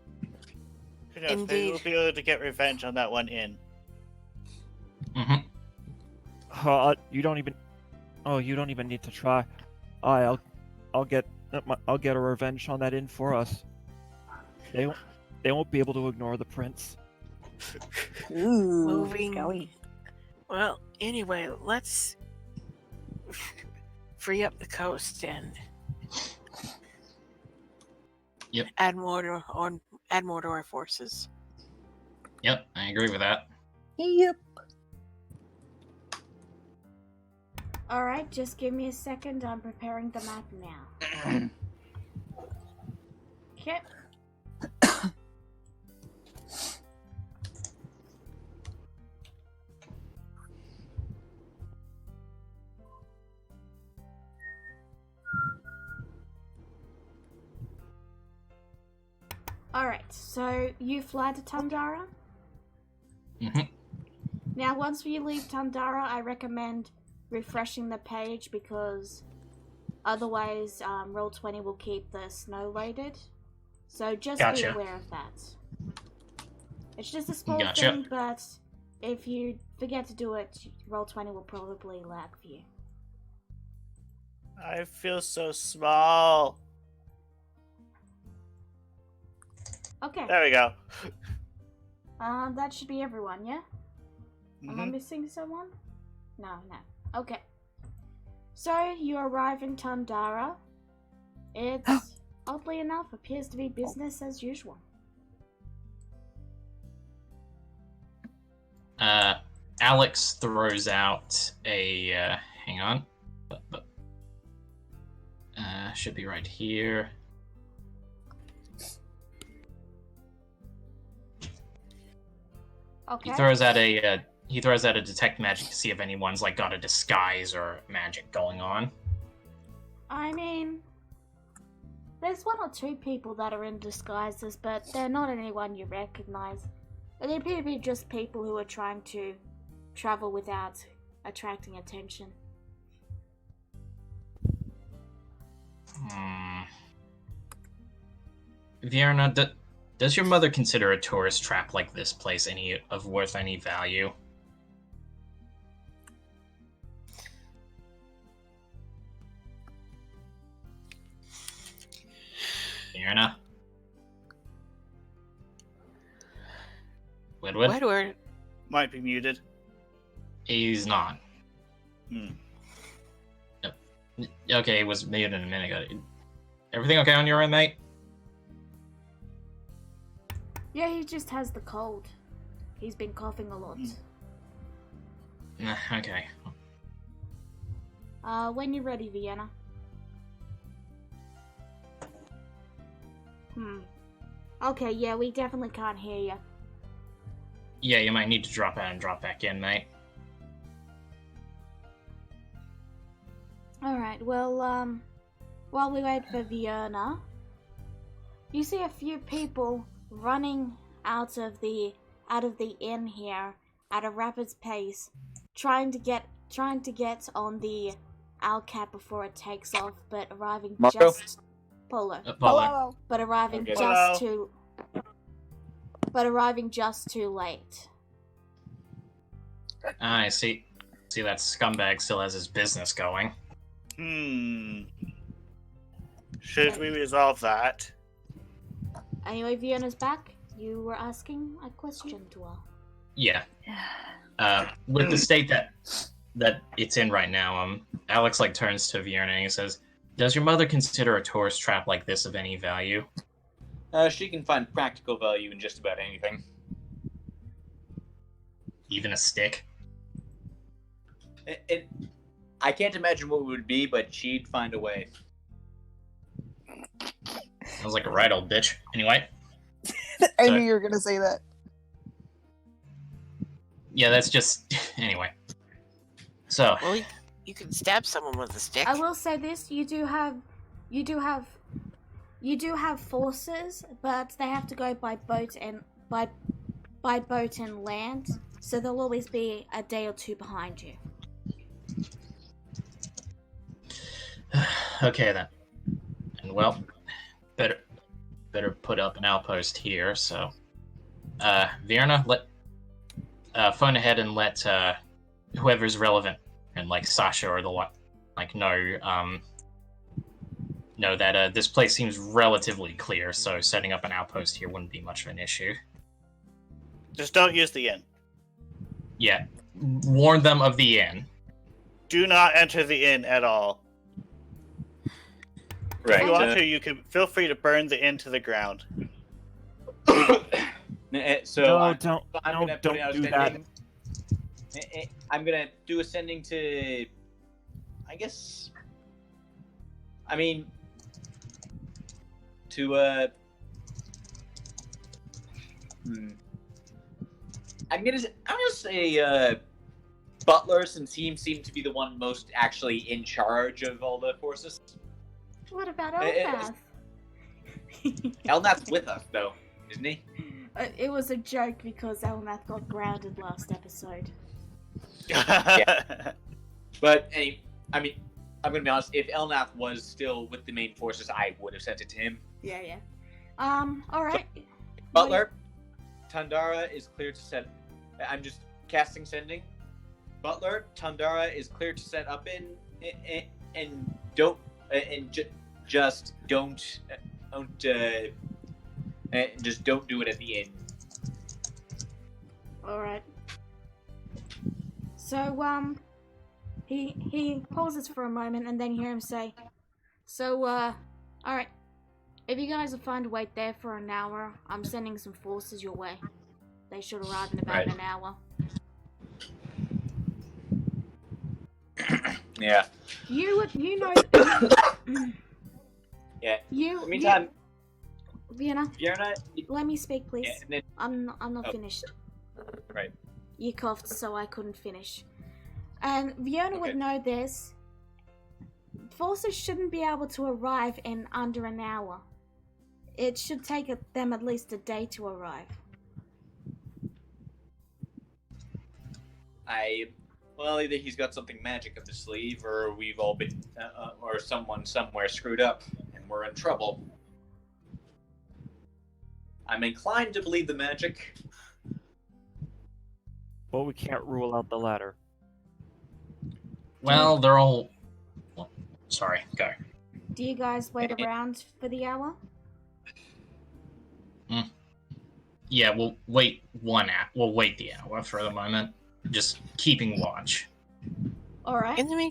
Yes, maybe Indeed. we'll be able to get revenge on that one inn. Mm-hmm. You don't even need to try. I'll get a revenge on that inn for us. They won't be able to ignore the prince. Ooh, Moving. Joey. Well, anyway, let's free up the coast and Yep. add more to our forces. Yep, I agree with that. Yep. Alright, just give me a second. I'm preparing the map now. Okay. Alright, so you fly to Tundara. Mm-hmm. Now, once we leave Tundara, I recommend refreshing the page because otherwise Roll20 will keep the snow loaded. So just be Gotcha. aware of that. It's just a small Gotcha. thing, but if you forget to do it, Roll20 will probably lag for you. I feel so small. Okay, There we go. that should be everyone, yeah? Am I Mhm. missing someone? No. Okay. So, you arrive in Tundara. It, oddly enough, appears to be business as usual. Alex throws out a hang on. Should be right here. Okay. He throws out a detect magic to see if anyone's like got a disguise or magic going on. I mean, there's one or two people that are in disguises, but they're not anyone you recognize. They appear to be just people who are trying to travel without attracting attention. Vierna, does your mother consider a tourist trap like this place worth any value? Vierna? Wedward? Wedward. Might be muted. He's not. Hmm. Okay, it was muted a minute ago. Everything okay on your end, mate? Yeah, he just has the cold. He's been coughing a lot. Okay. When you're ready, Vienna. Okay, yeah, we definitely can't hear you. Yeah, you might need to drop out and drop back in, mate. Alright, well, while we wait for Vienna, you see a few people running out of the inn here at a rapid pace, trying to get on the owl cat before it takes off, but arriving Marco? just Polo. Polo. But arriving Okay. just too late. I see. See, that scumbag still has his business going. Should we resolve that? Anyway, Vienna's back. You were asking a question to her. Yeah. With the state that it's in right now, Alex turns to Vienna and he says, "Does your mother consider a tourist trap like this of any value?" She can find practical value in just about anything. Even a stick? I can't imagine what it would be, but she'd find a way. Sounds like a right old bitch. Anyway. I knew you were gonna say that. Yeah, that's just... Anyway. So... Well, you can stab someone with a stick. I will say this: you do have forces, but they have to go by boat and land, so they'll always be a day or two behind you. Okay then. And well, better put up an outpost here. So, Vierna, phone ahead and let whoever's relevant and Sasha or know that this place seems relatively clear. So setting up an outpost here wouldn't be much of an issue. Just don't use the inn. Yeah, warn them of the inn. Do not enter the inn at all. Right. If you want to, you can feel free to burn the inn to the ground. So don't I'm do that. I'm gonna do a sending to, I guess. I mean, to I'm gonna say Butler, since he seemed to be the one most actually in charge of all the forces. What about Elnath? Elnath's with us though, isn't he? It was a joke because Elnath got grounded last episode. Yeah. But I mean, I'm gonna be honest. If Elnath was still with the main forces, I would have sent it to him. Yeah. All right. Butler, Tandara is clear to set. I'm just casting sending. Butler, Tandara is clear to set up and don't just don't do it at the end. All right. So he pauses for a moment and then you hear him say, "So all right. If you guys will find to wait there for an hour, I'm sending some forces your way. They should arrive in about an hour." Yeah. You know. Yeah. You. In the meantime, Vienna, Vienna. let me speak, please. Yeah, and then, I'm not Oh. finished. right. You coughed, so I couldn't finish. And Fiona would Okay. know this. Forces shouldn't be able to arrive in under an hour. It should take them at least a day to arrive. Well, either he's got something magic up his sleeve, or we've all been, or someone somewhere screwed up, and we're in trouble. I'm inclined to believe the magic. But we can't rule out the latter. Well, they're all. Well, sorry, go. Do you guys wait around for the hour? Yeah, we'll wait We'll wait the hour for the moment. Just keeping watch. Alright. In the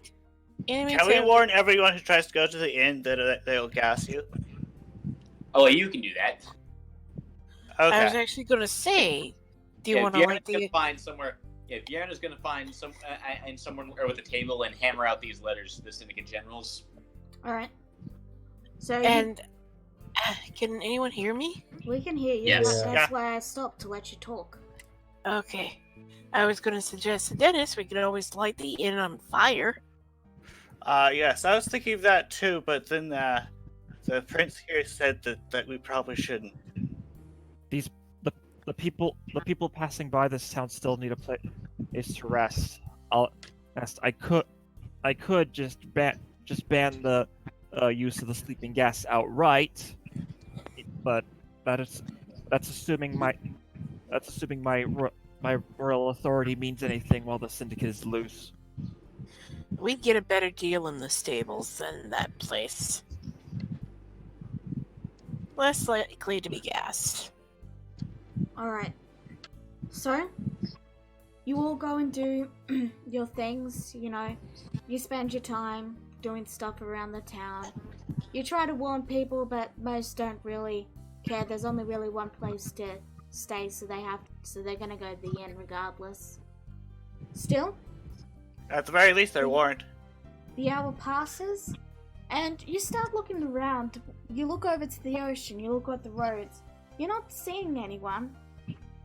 Can we meantime, warn everyone who tries to go to the inn that they'll gas you? Oh, you can do that. Okay. I was actually going to say, do you want to Vienna's light gonna the? find somewhere. Yeah, Vienna's gonna find someone with a table and hammer out these letters to the Syndicate Generals. Alright. So And can anyone hear me? we can hear you. Yes. That's why I stopped to let you talk. Okay. I was going to suggest to Dennis we could always light the inn on fire. Yes, I was thinking of that too, but then the prince here said that we probably shouldn't. The people passing by this town still need a place to rest. I could just ban the use of the sleeping gas outright, but that's assuming my royal authority means anything while the syndicate is loose. We'd get a better deal in the stables than that place. Less likely to be gassed. Alright. So, you all go and do your things, you know. You spend your time doing stuff around the town. You try to warn people, but most don't really care. There's only really one place to stay, so they're gonna go to the inn regardless. Still, At the very least, they're warned. the hour passes, and you start looking around. You look over to the ocean, you look at the roads. You're not seeing anyone.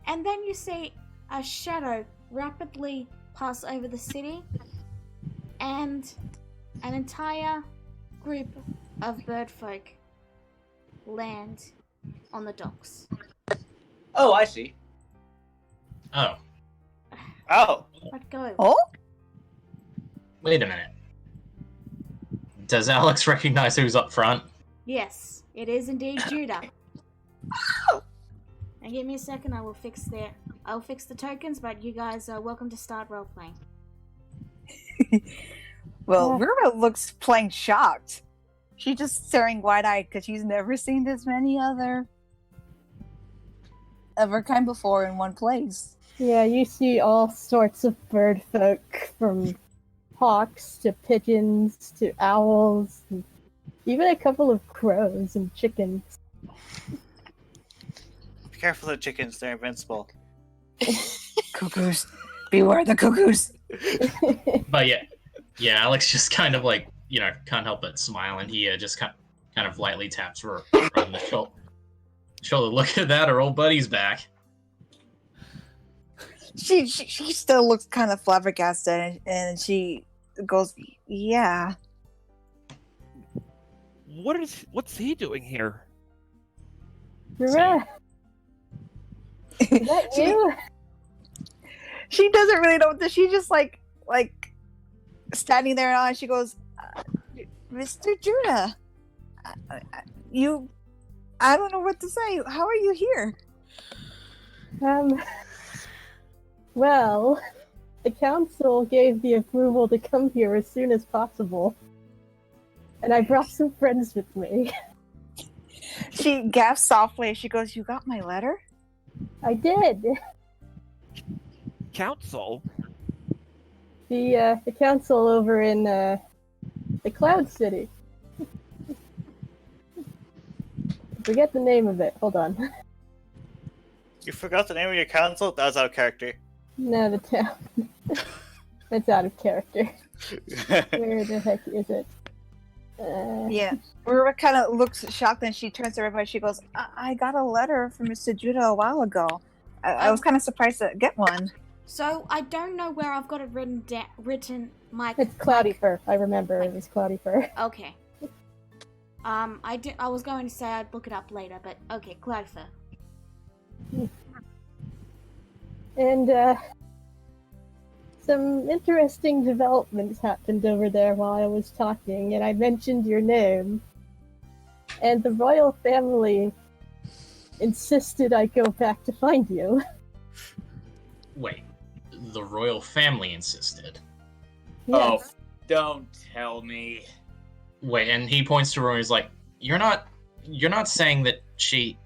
And then you see a shadow rapidly pass over the city, and an entire group of birdfolk land on the docks. Oh, I see. Oh, Oh, Let go. Oh? wait a minute. Does Alex recognize who's up front? Yes, it is indeed Judah. Now give me a second, I'll fix the tokens, but you guys are welcome to start roleplaying. Well, Rura looks plain shocked. She's just staring wide-eyed because she's never seen this many of her kind before in one place. Yeah, you see all sorts of bird folk, from hawks to pigeons to owls, and even a couple of crows and chickens. be careful of chickens, they're invincible. Cuckoos. Beware the cuckoos. But yeah, Alex just kind of like, can't help but smile, and he just kind of lightly taps her on the shoulder. Look at that, her old buddy's back. She still looks kind of flabbergasted, and she goes, "Yeah." What's he doing here? Rura, is that you? She doesn't really know what to. She just like standing there, and she goes, "Mr. Judah, I don't know what to say. How are you here?" Well, the council gave the approval to come here as soon as possible. And I brought some friends with me. She gasps softly. She goes, "You got my letter?" I did. Council? The council over in the Cloud City. Forget the name of it. Hold on. You forgot the name of your council? That was out of character. No, the town. That's out of character. Where the heck is it? Yeah. Rura kind of looks shocked and she turns to everybody. She goes, I got a letter from Mr. Judah a while ago. I was kind of surprised to get one. So I don't know where I've got it written. It's Cloudy Fur. I remember it was Cloudy Fur. Okay. I was going to say I'd look it up later, but okay, Cloudy Fur. And some interesting developments happened over there while I was talking, and I mentioned your name. And the royal family insisted I go back to find you. Wait, the royal family insisted. Yes. Oh, don't tell me. Wait, and he points to Rory. He's like, "You're not saying that she."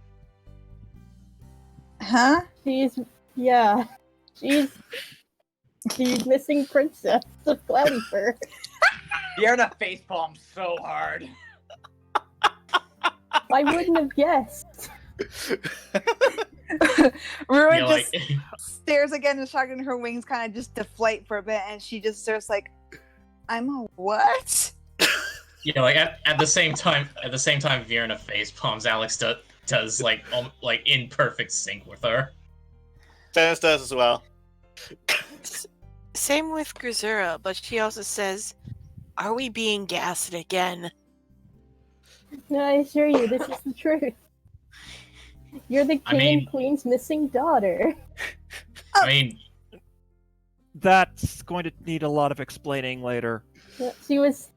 Huh? She's missing princess of Cloudy Fur. Fiona facepalmed so hard. I wouldn't have guessed. Rura You're just stares again and shocked, and her wings kind of just deflate for a bit, and she just stares like, I'm a what? Yeah, like at the same time, Vierna face palms. Alex does like in perfect sync with her. Dennis does as well. Same with Grisura, but she also says, "Are we being gassed again?" No, I assure you, this is the truth. You're the king and queen's missing daughter. I mean, That's going to need a lot of explaining later. She was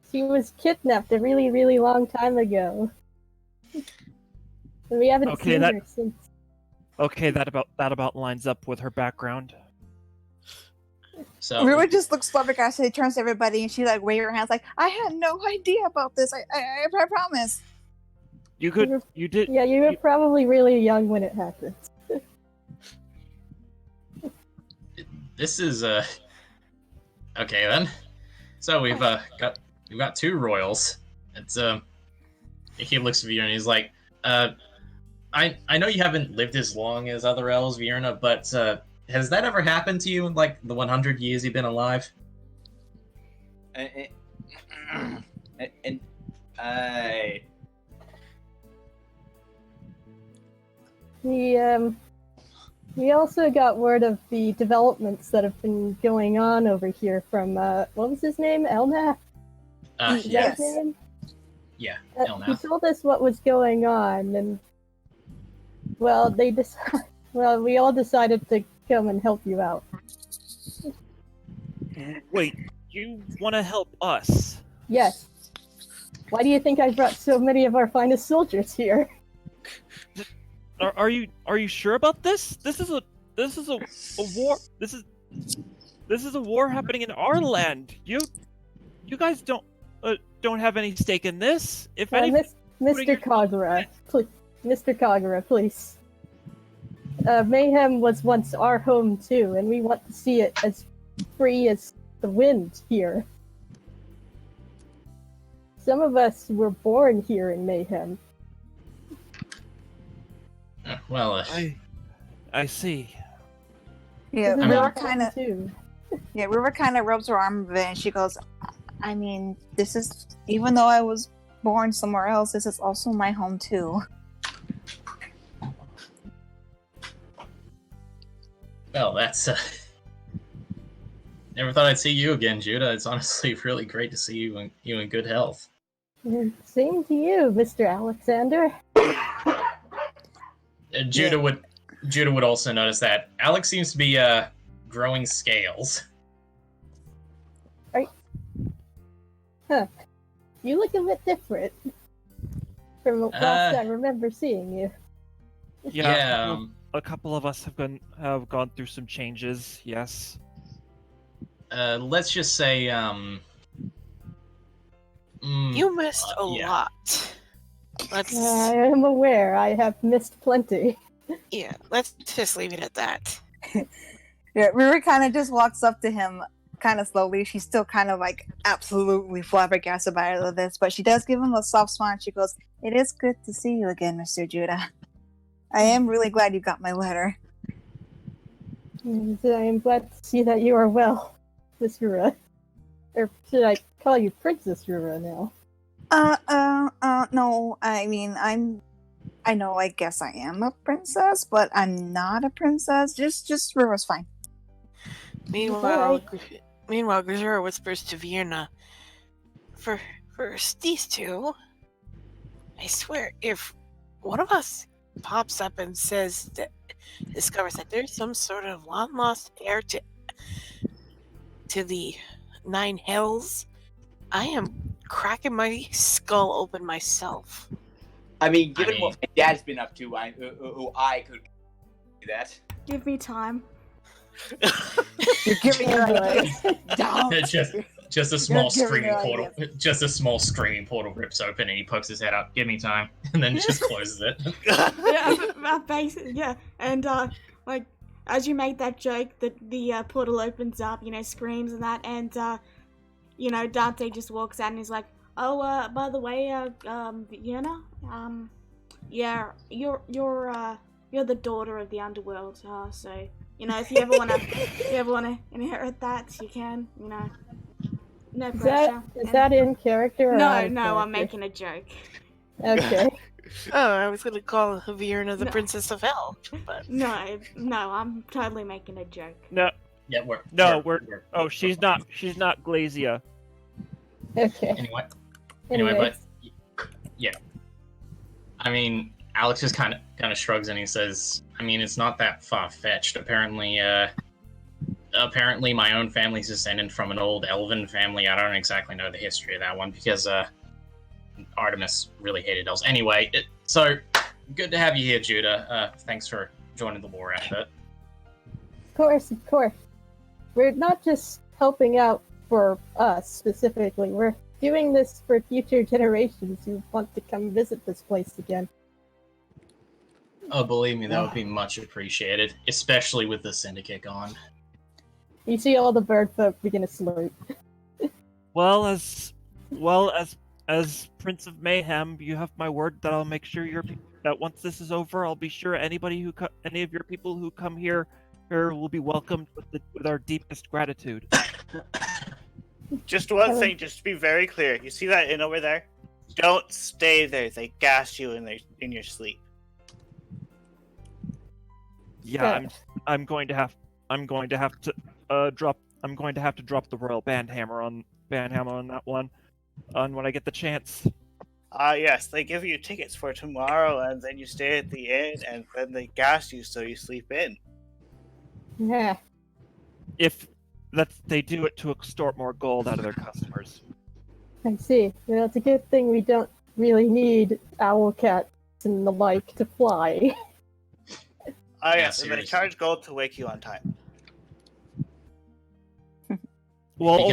kidnapped a really, really long time ago. And we haven't seen her since. Okay, that about lines up with her background. so Rura just looks flabbergasted. She turns to everybody and she like waves her hands like, I had no idea about this. I promise. You did. Yeah, you were probably really young when it happened. this is okay then. So we've got two royals. It's he looks at Vierna and he's like, I know you haven't lived as long as other elves, Vierna, but has that ever happened to you in like the 100 years you've been alive? And We also got word of the developments that have been going on over here from what was his name? Elnath? Is that Yes. his name? Yeah, He Elnath. told us what was going on, and well, we all decided to come and help you out. Wait, you want to help us? Yes. Why do you think I brought so many of our finest soldiers here? Are you sure about this? This is a war. This is a war happening in our land. You guys don't have any stake in this. If any, Mr. Kagura, please. Mr. Kagura, please. Mayhem was once our home too, and we want to see it as free as the wind here. Some of us were born here in Mayhem. Well, I see. Yeah, This is we our were kind of. home, too. Yeah, Rura kind of rubs her arm a bit, and she goes, I mean, this is, even though I was born somewhere else, this is also my home too. well, that's never thought I'd see you again, Judah. It's honestly really great to see you in good health. Same to you, Mr. Alexander. Judah would also notice that Alex seems to be growing scales. Huh. You look a bit different from last I remember seeing you. Yeah. A couple of us have gone through some changes. Yes. Let's just say You missed a yeah. lot. Let's I am aware. I have missed plenty. let's just leave it at that. Yeah, Rura kind of just walks up to him kind of slowly. She's still kind of like absolutely flabbergasted by all of this, but she does give him a soft smile and she goes, It is good to see you again, Mr. Judah. I am really glad you got my letter. And I am glad to see that you are well, Miss Rura. Or should I call you Princess Rura now? No. I mean, I know. I guess I am a princess, but I'm not a princess. Just Rura's fine. Meanwhile, Grisura whispers to Vienna, For these two, I swear, if one of us pops up and discovers that there's some sort of long-lost heir to the Nine Hells, I am cracking my skull open myself. I mean, given what my dad's been up to, I could do that. Give me time. You're giving your ideas. Just a small You're giving screaming your portal. ideas. Just a small screaming portal rips open, and he pokes his head up. Give me time, and then just closes it. Yeah, and like as you make that joke, the portal opens up, screams and that, and Dante just walks out and he's like, "Oh, by the way, Vienna, yeah, you're the daughter of the underworld, so if you ever wanna inherit that, you can, no pressure." Is that in character? Or out of No, I'm character? making a joke. Okay. Oh, I was gonna call Vienna the Princess of Hell, but No, I'm totally making a joke. No, Yeah, oh, she's not Glazia. Okay. Anyway, but yeah, I mean, Alex just kind of shrugs and he says, "I mean, it's not that far fetched. Apparently, my own family's descended from an old elven family. I don't exactly know the history of that one because Artemis really hated elves. Anyway, so good to have you here, Judah. Thanks for joining the war effort." Of course. We're not just helping out for us specifically. We're doing this for future generations who want to come visit this place again. Oh, believe me, that would be much appreciated, especially with the syndicate gone. You see all the bird folk begin to salute. Well, as Prince of Mayhem, you have my word that I'll make sure that once this is over, I'll be sure any of your people who come here will be welcomed with our deepest gratitude. Just one thing, just to be very clear. You see that inn over there? Don't stay there. They gas you in your sleep. Yeah, I'm going to have to drop the royal band hammer on that one, when I get the chance. Yes, they give you tickets for tomorrow, and then you stay at the inn, and then they gas you so you sleep in. Yeah. If they do it to extort more gold out of their customers. I see. Well, it's a good thing we don't really need owl cats and the like to fly. Yes, and they charge gold to wake you on time. Well,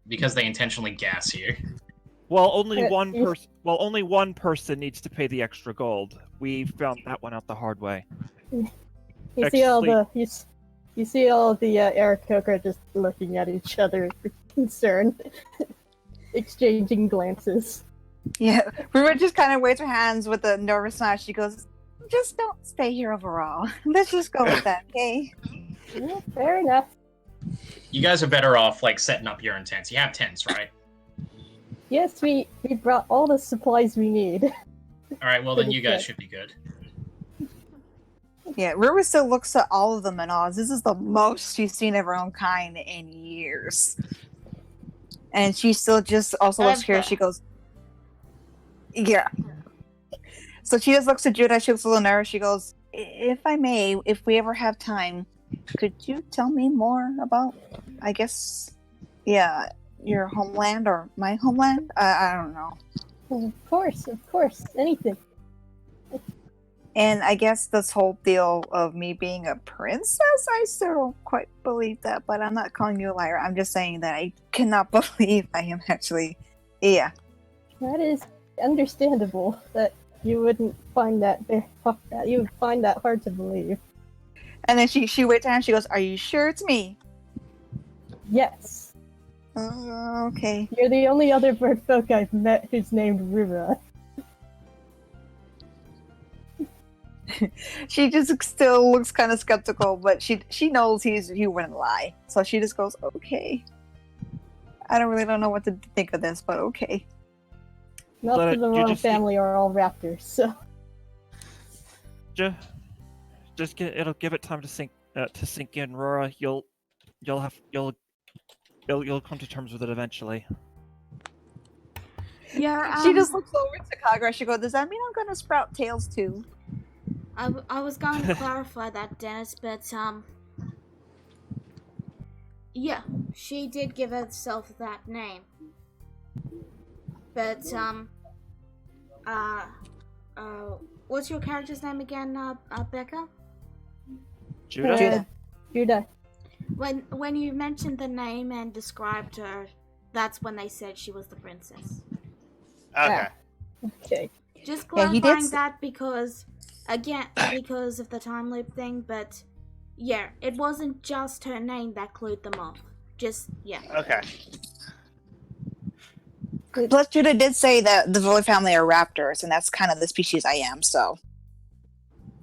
because they intentionally gas you. Well, only one person needs to pay the extra gold. We found that one out the hard way. You see all the Aarakocra just looking at each other with concern, exchanging glances. Yeah, Rura just kind of waves her hands with a nervous nod. She goes, "Just don't stay here overall. Let's just go with that, okay?" Yeah, fair enough. You guys are better off setting up your tents. You have tents, right? Yes, we brought all the supplies we need. All right, well then you guys should be good. Yeah, Rura still looks at all of them and all. This is the most she's seen of her own kind in years. And she still just also looks curious. She goes, "Yeah." So she just looks at Judah. She looks a little nervous. She goes, "If I may, if we ever have time, could you tell me more about, I guess, your homeland or my homeland? I don't know." Of course, anything. And I guess this whole deal of me being a princess, I still don't quite believe that, but I'm not calling you a liar. I'm just saying that I cannot believe I am actually, yeah. That is understandable that you wouldn't find that you would find that hard to believe. And then she waits and she goes, "Are you sure it's me?" Yes. Okay. You're the only other bird folk I've met who's named Rura. She just still looks kind of skeptical, but she knows he wouldn't lie. So she just goes, "Okay." I don't know what to think of this, but okay. Not But that the you royal just- family are all raptors, so. It'll give it time to sink in, Rora. You'll come to terms with it eventually. Yeah, She just looks over to Kagura. She goes, "Does that mean I'm gonna sprout tails too?" I was going to clarify that, Dennis, but yeah, she did give herself that name. But what's your character's name again, Becca? Judah? Judah. When you mentioned the name and described her, that's when they said she was the princess. Okay. Okay. Just Yeah, he did clarifying s- that because of the time loop thing, but yeah, it wasn't just her name that clued them off. Just yeah. Okay. Plus, Judah did say that the royal family are raptors, and that's kind of the species I am. So,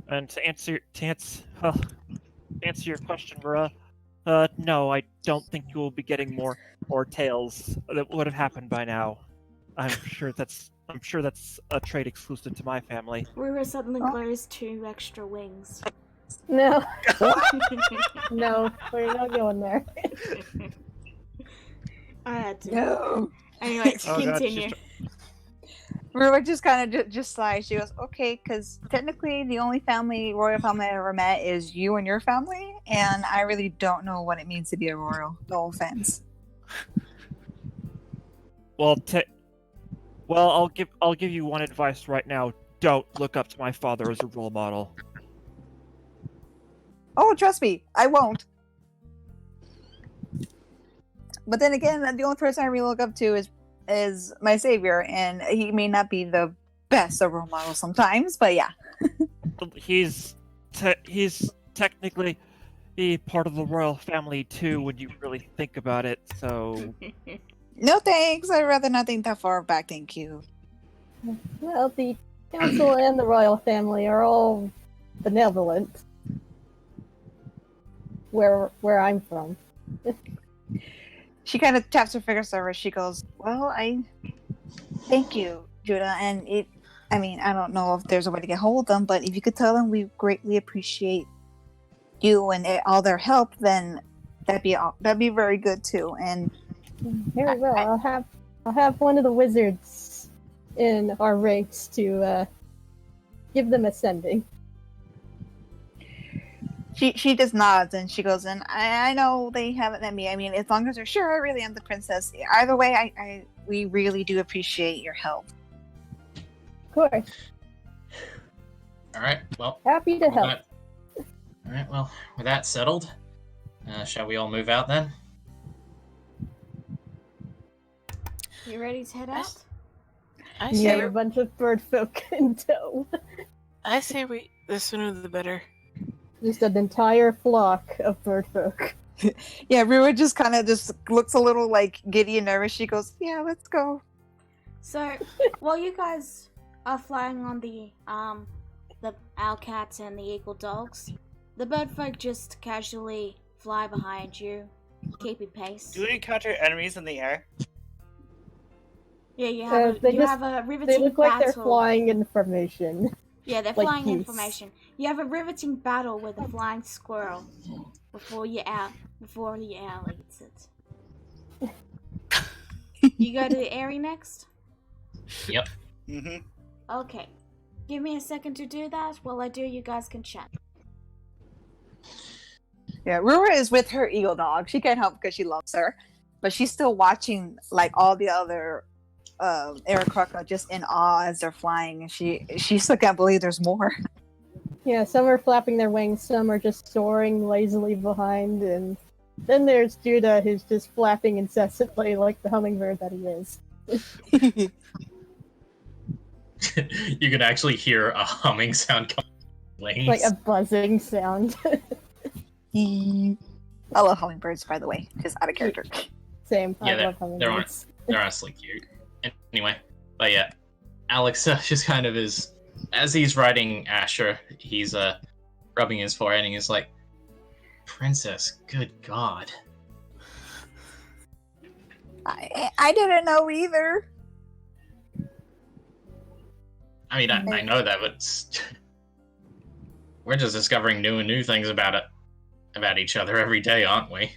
And to answer your question, Rora, no, I don't think you will be getting more tales. That would have happened by now. I'm sure that's a trait exclusive to my family. Rura suddenly grows 2 extra wings. No. No, we're not going there. I had to. no. Anyway, Oh, God, continue. Rua just kind of just sighs. She goes, "Okay," because technically the only royal family I ever met is you and your family, and I really don't know what it means to be a royal. No offense. Well, I'll give you one advice right now. Don't look up to my father as a role model. Oh, trust me, I won't. But then again, the only person I really look up to is my savior, and he may not be the best of role models sometimes, but yeah. He's technically part of the royal family too, when you really think about it. So No thanks. I'd rather not think that far back. Thank you. Well, the council and the royal family are all benevolent. Where I'm from. She kind of taps her fingers over. She goes, "Well, thank you, Judah. And I don't know if there's a way to get hold of them, but if you could tell them we greatly appreciate you and all their help, then that'd be very good too." And Very well. I'll have one of the wizards in our ranks to give them a sending. she just nods and she goes, "And I know they haven't met me. I mean, as long as they're sure I really am the princess. Either way, we really do appreciate your help." Of course. All right. Well. Happy to with help. that- All right. Well, with that settled, shall we all move out then? You ready to head out? I You say, have a bunch of bird folk in tow. the sooner the better. Just an entire flock of bird folk. Yeah, Rua just kind of just looks a little like giddy and nervous. She goes, "Yeah, let's go." So, while you guys are flying on the owl cats and the eagle dogs, the bird folk just casually fly behind you, keeping pace. Do we encounter enemies in the air? Yeah, you have They a riveting They look like battle. they're flying in formation. Yeah, they're like flying geese. information. You have a riveting battle with a flying squirrel before the owl eats it. You go to the Airy next? Yep. Mm-hmm. Okay. Give me a second to do that. While I do, you guys can chat. Yeah, Rua is with her eagle dog. She can't help because she loves her, but she's still watching like all the other Aarakocra just in awe as they're flying, and she still can't believe there's more. Yeah, some are flapping their wings, some are just soaring lazily behind, and then there's Judah who's just flapping incessantly like the hummingbird that he is. You can actually hear a humming sound coming from wings. Like a buzzing sound. I love hummingbirds, by the way, just out of character. Same. Yeah, I love they're hummingbirds. They're honestly cute. Anyway, but yeah, Alex just kind of is, as he's riding Asher, he's rubbing his forehead and he's like, "Princess, good God." I didn't know either. I mean, I know that, but we're just discovering new things about each other every day, aren't we?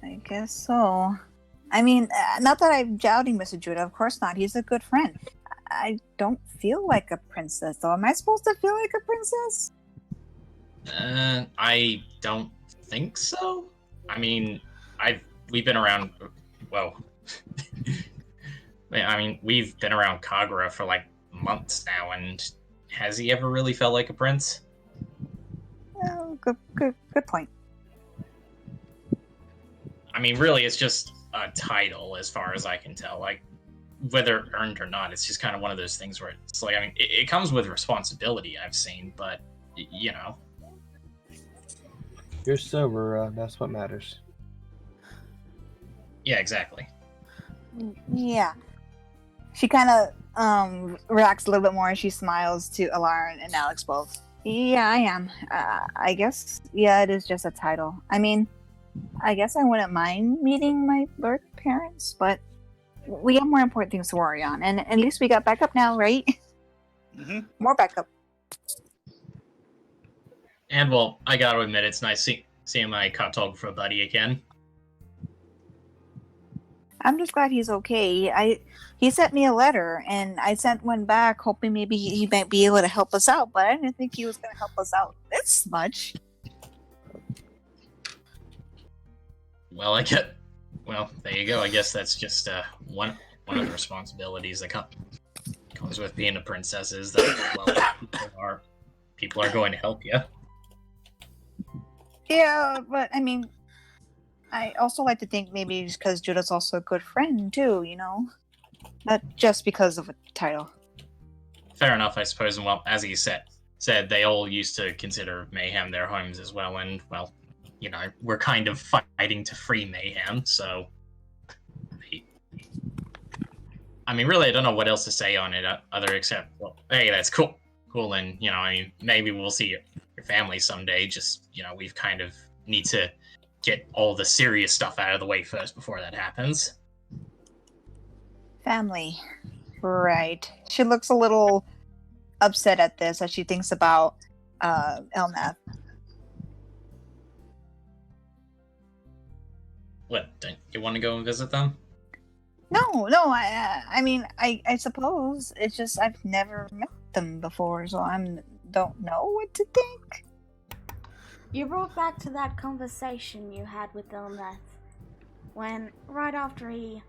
I guess so. I mean, not that I'm doubting Mr. Judah. Of course not. He's a good friend. I don't feel like a princess, though. Am I supposed to feel like a princess? I don't think so. I mean, we've been around. Well, I mean, we've been around Kagura for like months now, and has he ever really felt like a prince? Oh, good point. I mean, really, it's just a title, as far as I can tell. Like, whether earned or not, it's just kind of one of those things where it's like, I mean, it comes with responsibility, I've seen, but you know. You're sober, that's what matters. Yeah, exactly. Yeah. She kind of relaxes a little bit more and she smiles to Alara and Alex both. Yeah, I am. I guess, yeah, it is just a title. I mean, I guess I wouldn't mind meeting my birth parents, but we have more important things to worry on. And at least we got backup now, right? Mm-hmm. More backup. And, well, I gotta admit, it's nice seeing my cartographer buddy again. I'm just glad he's okay. He sent me a letter, and I sent one back, hoping maybe he might be able to help us out, but I didn't think he was going to help us out this much. Well, there you go. I guess that's just one of the responsibilities that comes with being a princess, is that, well, people are going to help you. Yeah, but I mean, I also like to think maybe it's because Judah's also a good friend too, you know? Not just because of a title. Fair enough, I suppose. And, well, as he said, they all used to consider Mayhem their homes as well, and, well, you know, we're kind of fighting to free Mayhem, so... I mean, really, I don't know what else to say on it, other except, well, hey, that's cool. Cool, and, you know, I mean, maybe we'll see your family someday, just, you know, we've kind of need to get all the serious stuff out of the way first before that happens. Family. Right. She looks a little upset at this as she thinks about Elnath. What, don't you want to go and visit them? No, I mean, I suppose. It's just I've never met them before, so don't know what to think. You brought back to that conversation you had with Elnath when, right after he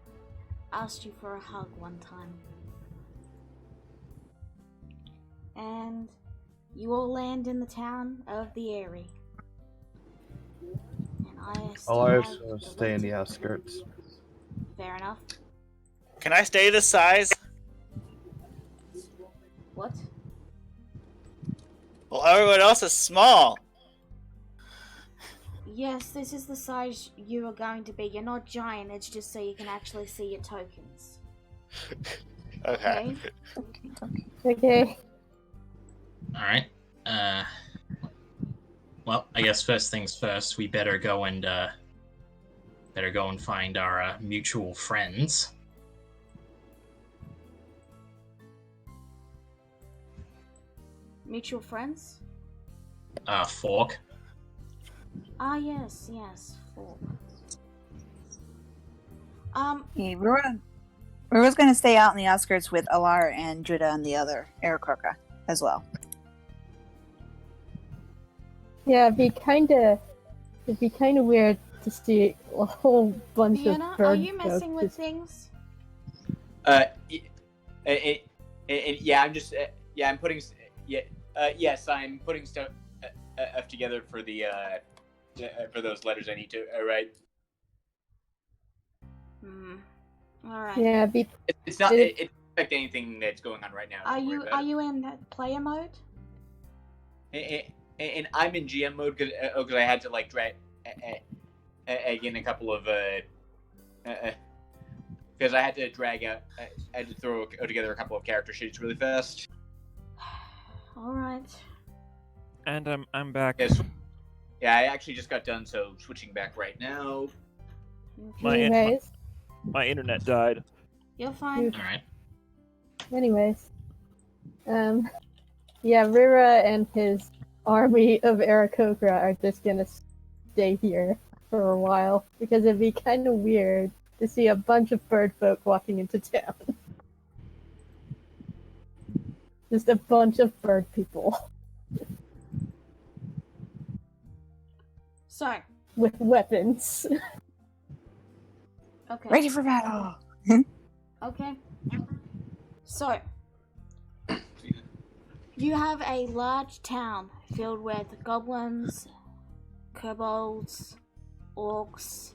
asked you for a hug one time. And you all land in the town of the Eyrie. And I I'll stay in the outskirts. Fair enough. Can I stay this size? What? Well, everyone else is small. Yes, this is the size you are going to be. You're not giant, it's just so you can actually see your tokens. Okay. Okay. Alright. Well, I guess first things first, we better go and find our mutual friends. Mutual friends? Fork. Ah, yes, Fork. Yeah, we were going to stay out in the outskirts with Alar and Judah and the other Aarakocra as well. Yeah, it'd be kind of weird to see a whole bunch Fiona, of bird are you messing folk with just- things? Yeah, I'm just, I'm putting, yes, I'm putting stuff together for the, for those letters I need to write. Alright. Yeah, It's not, it doesn't affect anything that's going on right now. Are you in player mode? And I'm in GM mode because I had to like drag again a couple of because I had to drag out, I had to throw together a couple of character sheets really fast. Alright. And I'm back. Yes. Yeah, I actually just got done, so switching back right now. My anyways. My internet died. You're fine. All right. Anyways, yeah, Rira and his army of Aarakocra are just gonna stay here for a while because it'd be kind of weird to see a bunch of bird folk walking into town. Just a bunch of bird people So, with weapons. okay. Ready for battle. Okay. So, you have a large town filled with goblins, kobolds, orcs,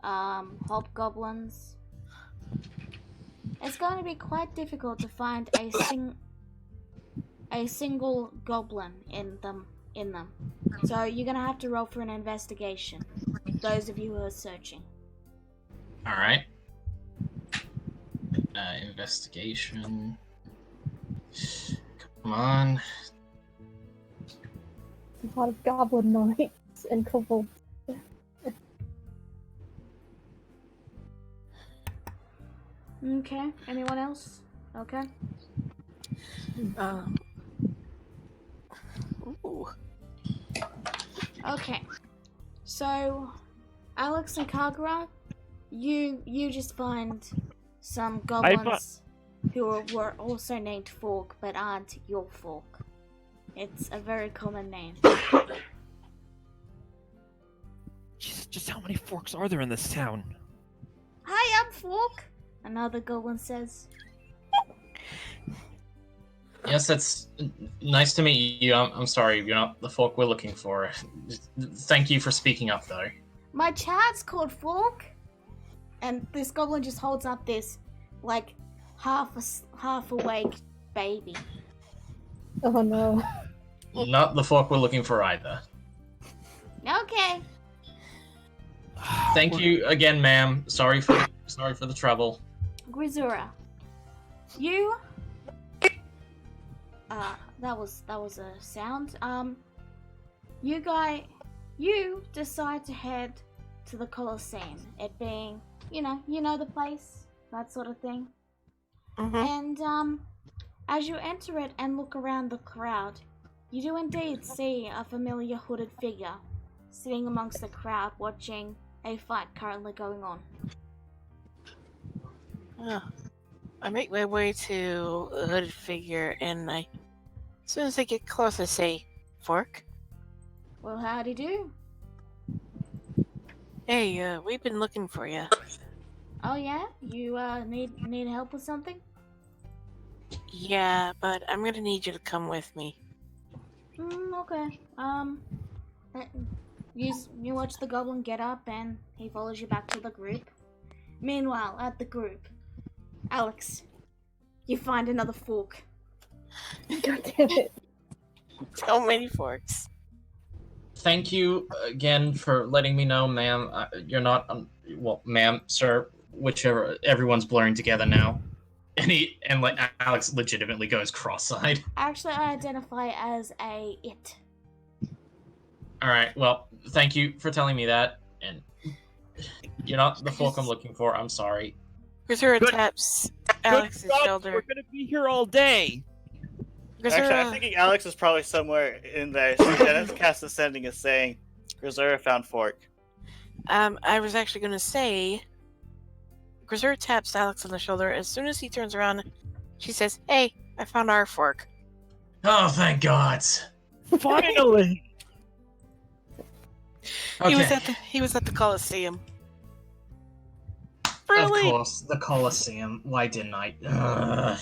hobgoblins. It's going to be quite difficult to find a single goblin in them. So you're going to have to roll for an investigation. Those of you who are searching. All right. Investigation. Come on. A lot of goblin knights and kobolds. Okay. Anyone else? Okay. Ooh. Okay. So, Alex and Kagura, you just find some goblins who were also named Fork, but aren't your Fork. It's a very common name. Just how many forks are there in this town? Hi, I'm Fork, another goblin says. Yes, that's nice to meet you. I'm sorry, you're not the folk we're looking for. Thank you for speaking up, though. My child's called Fork, and this goblin just holds up this, like, half awake baby. Oh no. Not the folk we're looking for either. Okay. Thank you again, ma'am. Sorry for the trouble. Grisura, you. That was a sound. You decide to head to the Colosseum. It being, you know the place, that sort of thing. Mm-hmm. And as you enter it and look around the crowd, you do indeed see a familiar hooded figure sitting amongst the crowd watching a fight currently going on. I make my way to the hooded figure, and as soon as I get close, I say, "Fork." Well, howdy do. Hey, we've been looking for you. Oh yeah? You need help with something? Yeah, but I'm gonna need you to come with me. Okay. You watch the goblin get up and he follows you back to the group. Meanwhile, at the group, Alex, you find another fork. God damn it. So many forks. Thank you again for letting me know, ma'am. You're not, well, ma'am, sir, whichever. Everyone's blurring together now. And like Alex legitimately goes cross-eyed. Actually, I identify as a it. All right. Well, thank you for telling me that. And you're not the folk I'm looking for. I'm sorry. Grisura Good- taps Alex's Good stuff. shoulder. We're gonna be here all day. Actually, I'm Grisura, thinking Alex is probably somewhere in there. So Dennis Cast Ascending is saying, Grisura found Fork. I was actually gonna say, Grisura taps Alex on the shoulder. As soon as he turns around, she says, "Hey, I found our fork." Oh, thank God. Finally. Okay. He was at the Colosseum. Of Really? course, the Colosseum. Why didn't I? Ugh.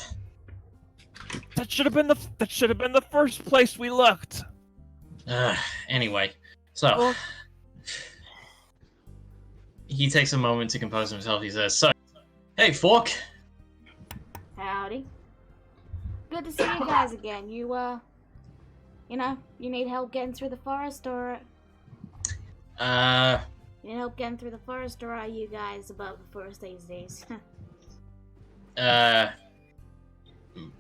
That should have been the first place we looked. Anyway, so Well- he takes a moment to compose himself. He says, "So, hey, Fork." Howdy. Good to see you guys again. You need help getting through the forest, or you need help getting through the forest, or are you guys above the forest these days?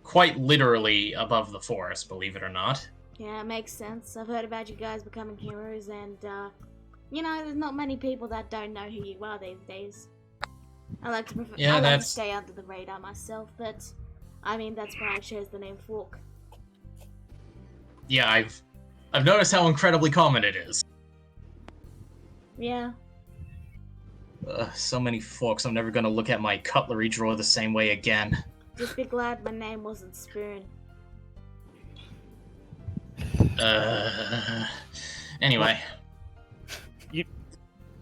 Quite literally above the forest, believe it or not. Yeah, it makes sense. I've heard about you guys becoming heroes, and there's not many people that don't know who you are these days. I like to Yeah, I like to that's- stay under the radar myself, but I mean that's why I chose the name Fork. Yeah, I've noticed how incredibly common it is. Yeah. So many forks, I'm never gonna look at my cutlery drawer the same way again. Just be glad my name wasn't Spoon. Anyway.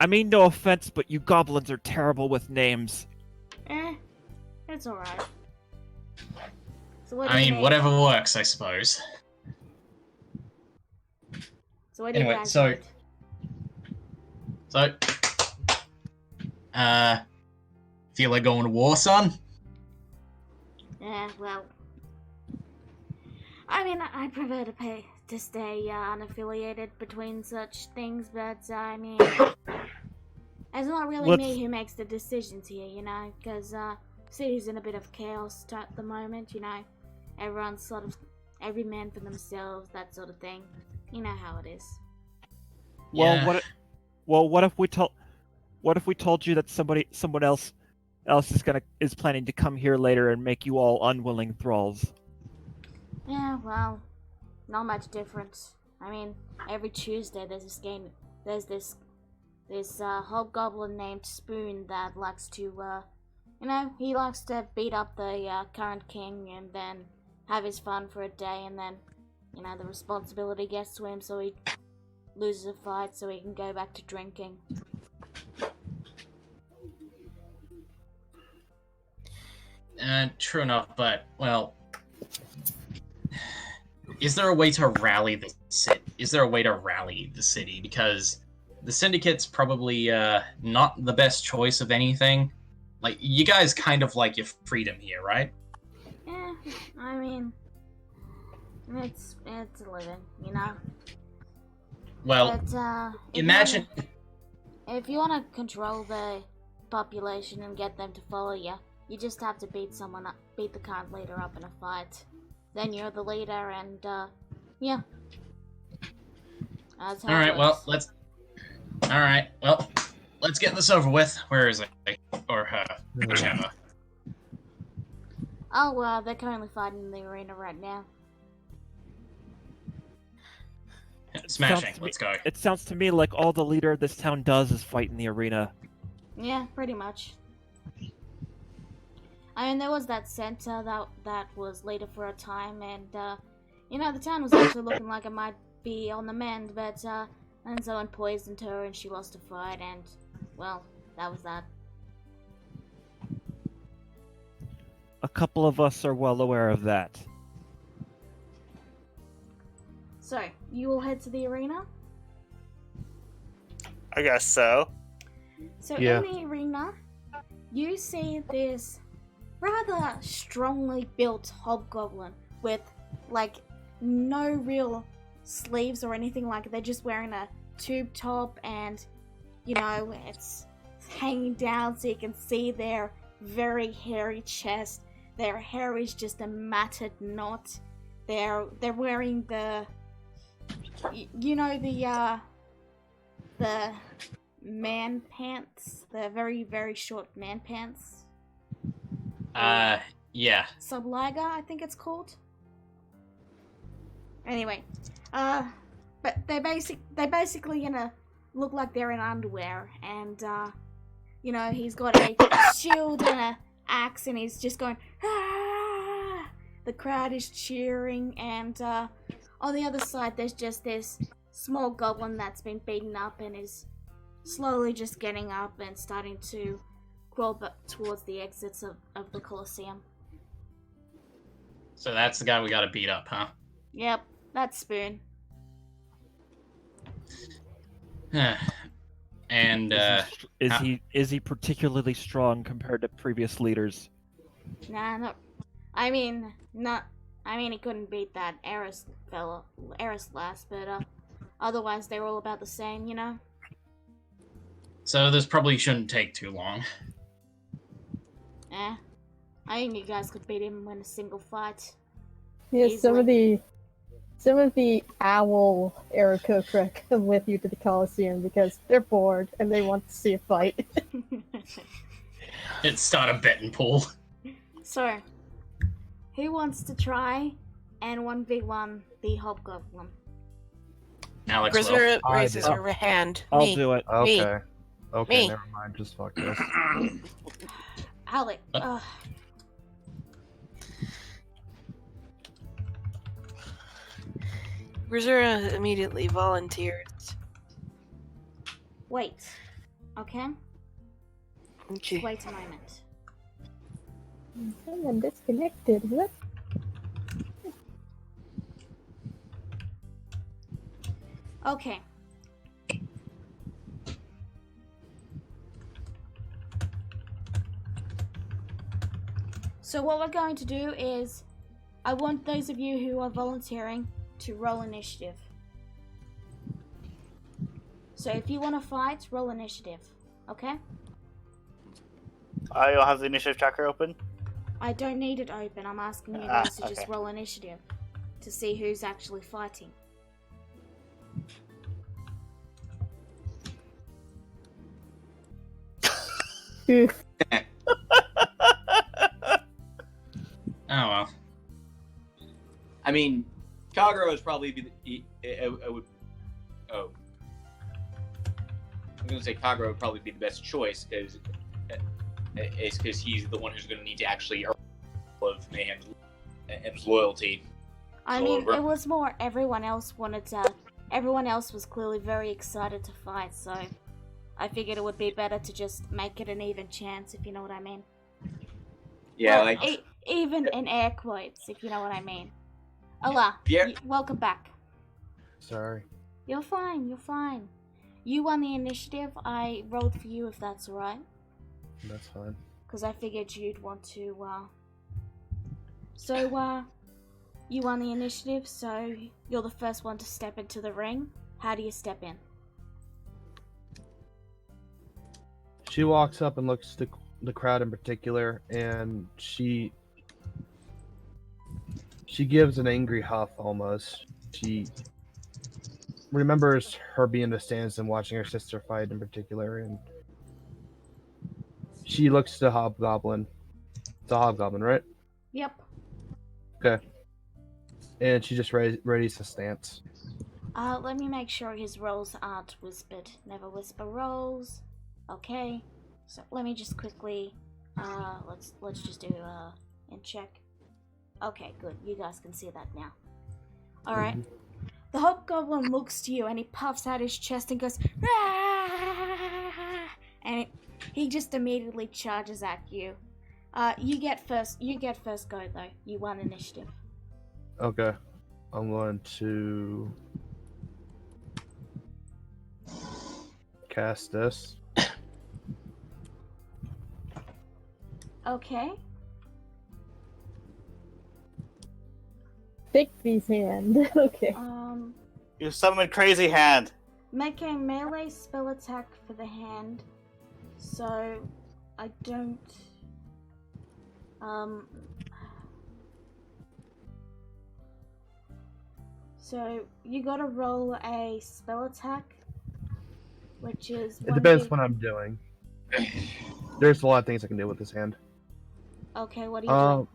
I mean, no offense, but you goblins are terrible with names. It's alright. So what do I you mean, name? whatever works, I suppose. So what do you Anyway, guys so... need? So... Feel like going to war, son? Yeah, well... I mean, I prefer to stay unaffiliated between such things, but I mean... It's not really me who makes the decisions here, you know, because city's in a bit of chaos at the moment, you know. Everyone's sort of... Every man for themselves, that sort of thing. You know how it is. Well, Yeah. what if we told you that someone else is planning to come here later and make you all unwilling thralls? Yeah, well, not much different. I mean, every Tuesday there's this hobgoblin named Spoon that likes to, he likes to beat up the current king and then have his fun for a day, and then, the responsibility gets to him, so he loses a fight so he can go back to drinking. True enough, but, well... Is there a way to rally the city? Because the Syndicate's probably not the best choice of anything. Like, you guys kind of like your freedom here, right? Yeah, I mean, it's a living, you know? Well, But, imagine... If you want to control the population and get them to follow you, you just have to beat the current leader up in a fight. Then you're the leader, and, yeah. That's how it Alright, works. well, let's get this over with. Where is it? Or, whichever. Oh, they're currently fighting in the arena right now. Smashing, let's go. It sounds to me like all the leader of this town does is fight in the arena. Yeah, pretty much. I mean, there was that center that was leader for a time, and, the town was actually looking like it might be on the mend, but, and someone poisoned her and she lost a fight, and, well, that was that. A couple of us are well aware of that. So, you will head to the arena? I guess so. So, Yeah. in the arena, you see this rather strongly built hobgoblin with, like, no real sleeves or anything like it. They're just wearing a tube top and, it's hanging down so you can see their very hairy chest. Their hair is just a matted knot. They're wearing the man pants, the very, very short man pants. Yeah. Subliga, I think it's called. Anyway, but they basically look like they're in underwear, and he's got a shield and a axe, and he's just going, ah! The crowd is cheering, and on the other side there's just this small goblin that's been beaten up and is slowly just getting up and starting to crawl back towards the exits of the Colosseum. So that's the guy we gotta beat up, huh? Yep, that's Spoon. And, is he particularly strong compared to previous leaders? Nah, no. I mean, he couldn't beat that Eris last, but, otherwise they're all about the same, you know? So this probably shouldn't take too long. I think you guys could beat him in a single fight. Yeah, Easily. some of the owl Aarakocra come with you to the Colosseum because they're bored and they want to see a fight. Let's start a betting pool. So, who wants to try and 1v1 the Hobgoblin? Alex will. Grisera I raises do. her hand. I'll Me. do it. Me. Okay. Okay, Me. never mind. Just fuck this. Alec. Grisera immediately volunteers. Wait. Okay? Okay. Wait a moment. I'm disconnected. What? Okay. So what we're going to do is, I want those of you who are volunteering to roll initiative. So if you want to fight, roll initiative. Okay? I'll have the initiative tracker open. I don't need it open. I'm asking you Ah, guys to just okay. roll initiative to see who's actually fighting. Oh well. I mean, Kagura is probably would. Oh, I'm gonna say Kagura would probably be the best choice because he's the one who's gonna need to actually earn of Mayhem's loyalty. I So mean, we're- it was more everyone else wanted to. Everyone else was clearly very excited to fight, so I figured it would be better to just make it an even chance, if you know what I mean. Yeah, Well, like even in air quotes, if you know what I mean. Allah, Yeah. welcome back. Sorry. You're fine. You're fine. You won the initiative. I rolled for you, if that's alright. That's fine. Because I figured you'd want to, So, you won the initiative, so you're the first one to step into the ring. How do you step in? She walks up and looks at the crowd in particular, and she gives an angry huff almost. She remembers her being in the stands and watching her sister fight in particular, and she looks to Hobgoblin. It's a Hobgoblin, right? Yep. Okay. And she just readies the stance. Let me make sure his rolls aren't whispered. Never whisper rolls. Okay. So let me just quickly, let's just do, in check. Okay, good. You guys can see that now. Alright. The Hobgoblin looks to you and he puffs out his chest and goes, "Rah!" And he just immediately charges at you. You get first go though. You won initiative. Okay. I'm going to cast this. Okay. Bigby's hand. Okay. You summon Crazy Hand. Make a melee spell attack for the hand. So, I don't... So, you gotta roll a spell attack, which is... It depends what I'm doing. There's a lot of things I can do with this hand. Okay, what are you doing?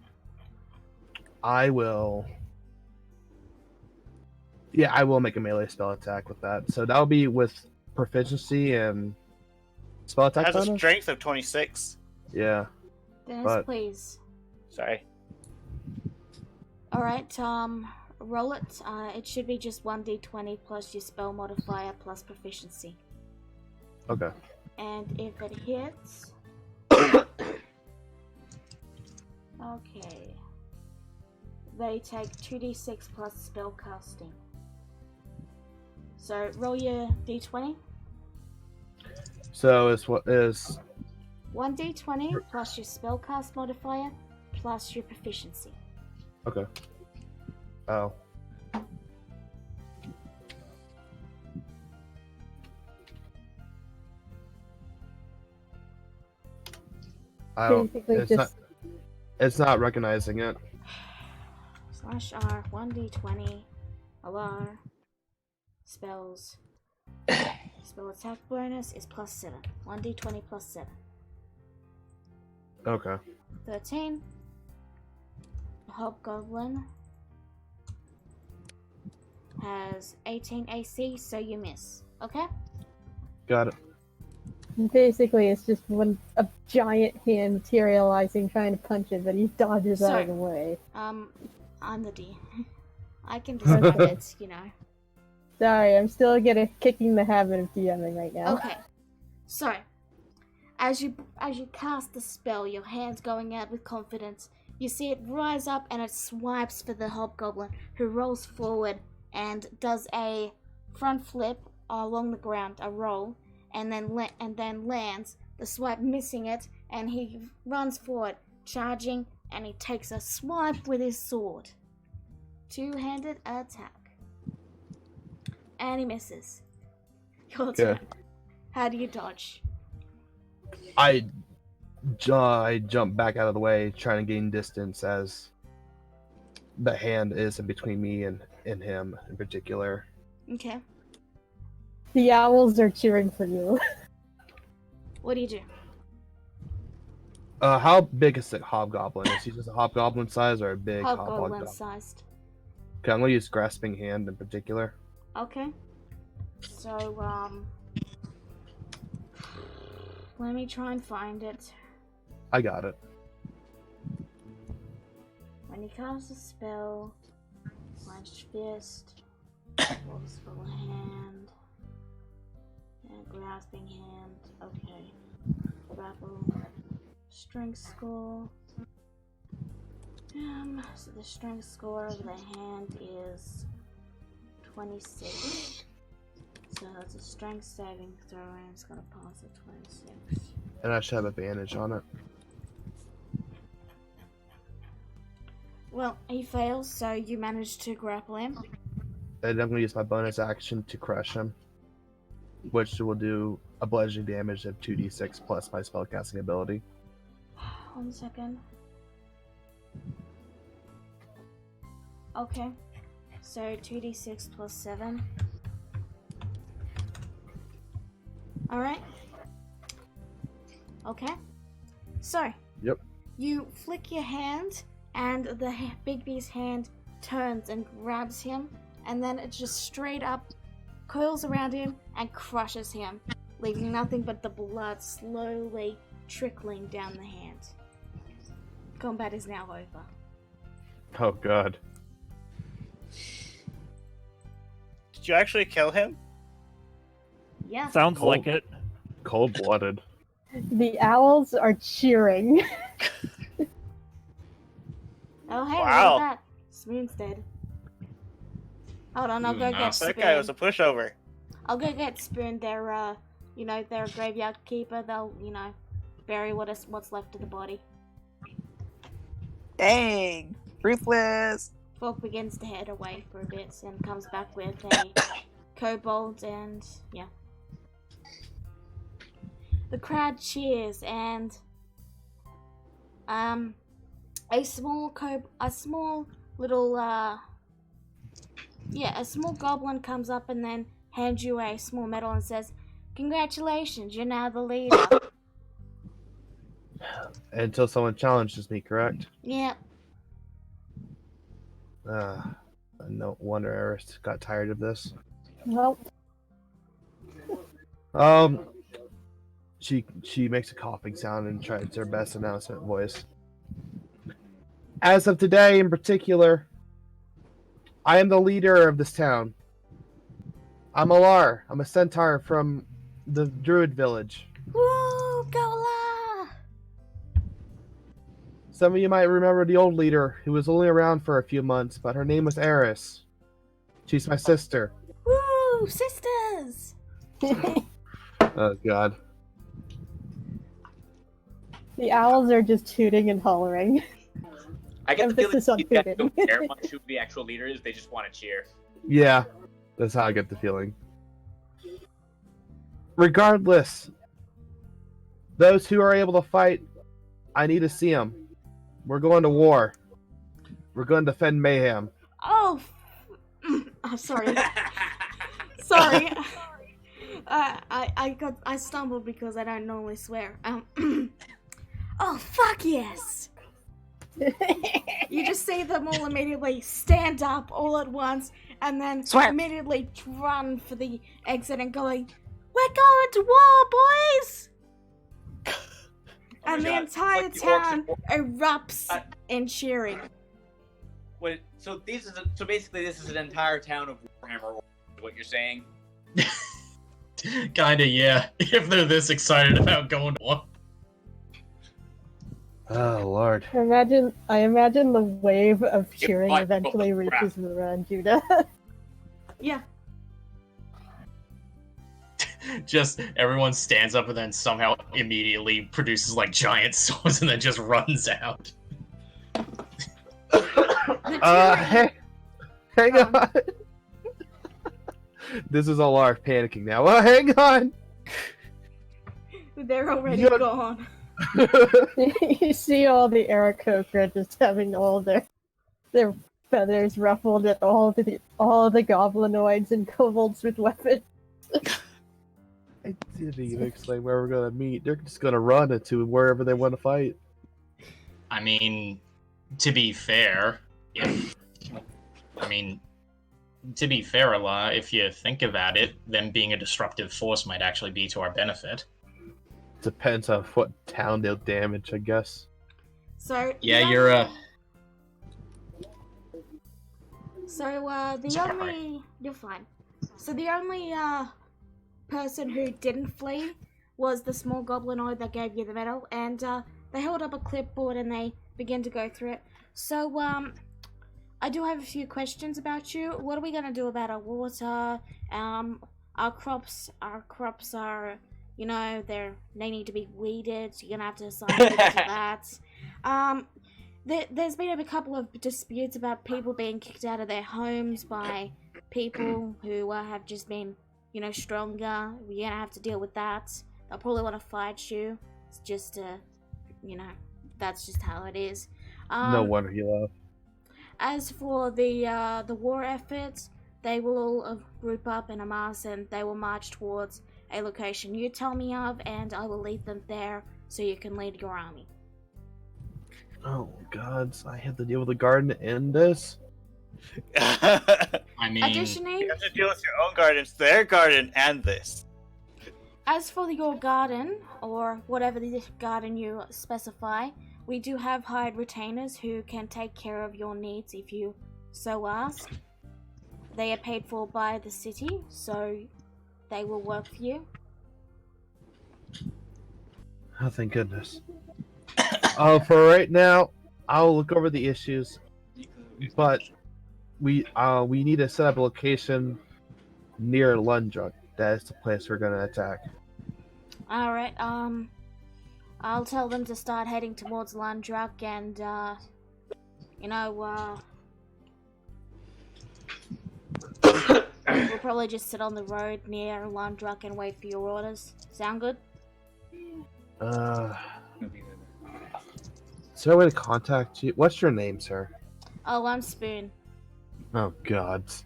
I will... Yeah, I will make a melee spell attack with that. So that'll be with proficiency and spell It attack has a bonus? strength of 26. Yeah. Dennis, but- please. Sorry. Alright, roll it. It should be just 1d20 plus your spell modifier plus proficiency. Okay. And if it hits... Okay. They take 2d6 plus spell casting. So roll your d20. So it's what is 1d20 plus your spellcast modifier plus your proficiency. okay. Oh. I don't. Basically It's just- not. It's not recognizing it. Slash R 1d20 LR spells. Spell attack bonus is +7. 1d20 +7. Okay. 13. Hobgoblin has 18 AC, so you miss. Okay? Got it. Basically, it's just a giant hand materializing, trying to punch it, but he dodges out of the way. I'm the D. I can decide it, you know. Sorry, I'm still kicking the habit of DMing right now. Okay. So, as you cast the spell, your hands going out with confidence, you see it rise up and it swipes for the hobgoblin, who rolls forward and does a front flip along the ground, a roll, and then lands, the swipe missing it, and he runs forward, charging, and he takes a swipe with his sword. Two-handed attack. And he misses. Your turn. How do you dodge? I jump back out of the way, trying to gain distance as the hand is in between me and him in particular. Okay. The owls are cheering for you. What do you do? How big is the hobgoblin? Is he just a hobgoblin size or a big Hobgoblin sized. Okay, I'm gonna use grasping hand in particular. Okay. So, let me try and find it. I got it. When you cast a spell, clenched fist, forceful hand, and grasping hand. Okay. Grapple. Strength score. So the strength score of the hand is 26. So it's a strength saving throw, and it's gonna pass at 26. And I should have advantage on it. Well, he fails, so you manage to grapple him. And I'm gonna use my bonus action to crush him, which will do a bludgeoning damage of 2d6 plus my spellcasting ability. 1 second. Okay. So 2d6 plus 7. Alright. Okay. So. Yep. You flick your hand, and the Big B's hand turns and grabs him, and then it just straight up coils around him and crushes him, leaving nothing but the blood slowly trickling down the hand. Combat is now over. Oh god. Did you actually kill him? Yeah. Sounds like it. Cold-blooded. The owls are cheering. Oh, hey, Wow. look at that. Spoon's dead. Hold on, I'll go get Spoon. That guy was a pushover. I'll go get Spoon. They're, they're a graveyard keeper. They'll, bury what's left of the body. Dang. Ruthless. Fork begins to head away for a bit and comes back with a kobold and, yeah. The crowd cheers and, a small goblin comes up and then hands you a small medal and says, "Congratulations, you're now the leader." Until someone challenges me, correct? Yep. No wonder Eris got tired of this. Well, She makes a coughing sound and tries her best announcement voice. As of today, in particular, I am the leader of this town. I'm Alar. I'm a centaur from the Druid village. Woo! Gola! Some of you might remember the old leader, who was only around for a few months, but her name was Eris. She's my sister. Woo! Sisters! Oh, God. the owls are just tooting and hollering. I get the feeling Emphasis on these guys tooting. don't care much who the actual leader is. They just want to cheer. Yeah, that's how I get the feeling. Regardless, those who are able to fight, I need to see them. We're going to war. We're going to defend Mayhem. Oh, I'm sorry. Sorry. I stumbled because I don't normally swear. Oh, fuck yes! You just see them all immediately stand up all at once and then Swear. immediately run for the exit and going, "We're going to war, boys!" And the God, entire like the orcs town and erupts in cheering. Wait, so basically this is an entire town of Warhammer. Is what you're saying? Kinda, yeah. If they're this excited about going to war. Oh Lord. I imagine the wave of cheering but- eventually but- reaches around Judah. Yeah. Just everyone stands up and then somehow immediately produces like giant swords and then just runs out. Hang on. This is all our panicking now. Hang on. They're already Yeah. gone. You see all the Aarakocra just having all their feathers ruffled at all the goblinoids and kobolds with weapons. I didn't even explain where we're gonna meet. They're just gonna run into wherever they want to fight. I mean, to be fair, Ella, if you think about it, them being a disruptive force might actually be to our benefit. Depends on what town they'll damage, I guess. So Yeah, the you're only- the Sorry. only you're fine. So the only person who didn't flee was the small goblinoid that gave you the medal, and they held up a clipboard and they began to go through it. So I do have a few questions about you. What are we gonna do about our water? Our crops are, you know, they need to be weeded. So you're gonna have to assign people to that. There's been a couple of disputes about people being kicked out of their homes by people who have just been, you know, stronger. We're gonna have to deal with that. They'll probably want to fight you. It's just, you know, that's just how it is. No wonder you love. As for the war efforts, they will all group up in a mass and they will march towards a location you tell me of, and I will lead them there so you can lead your army. Oh gods, I have to deal with the garden and this. I mean, Additionally, You have to deal with your own gardens, their garden, and this. as for your garden, or whatever the garden you specify, we do have hired retainers who can take care of your needs if you so ask. They are paid for by the city, so they will work for you. Oh, thank goodness. For right now, I'll look over the issues, but we need to set up a location near Lundruk. That is the place we're gonna attack. Alright, I'll tell them to start heading towards Lundruk and, you know, we'll probably just sit on the road near Lundruk and wait for your orders. Sound good? Is there a way to contact you? What's your name, sir? Oh, I'm Spoon. Oh gods.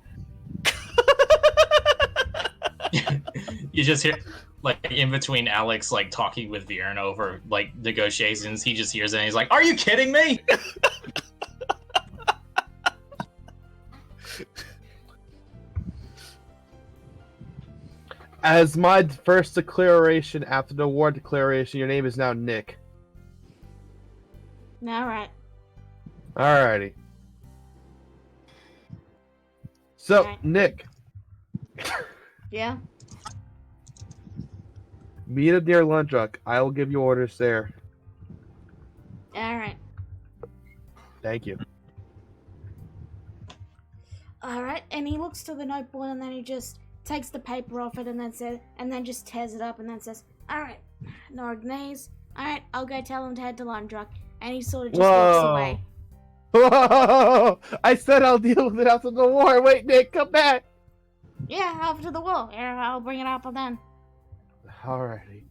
you just hear, like, in between Alex, like, talking with Vierna over, like, negotiations, he just hears it and he's like, "Are you kidding me?" As my first declaration after the war declaration, your name is now Nick. Alright. Alrighty. So, Alright. Nick, Yeah? meet up near Lundruk. I will give you orders there. Alright. Thank you. Alright, and he looks to the notebook and then he just takes the paper off it and then just tears it up and then says, "Alright, Norgnaze. Alright, I'll go tell him to head to Lundruk." And he sort of just walks away. Whoa! I said I'll deal with it after the war. Wait, Nick, come back. Yeah, after the war. Yeah, I'll bring it up then. Alrighty.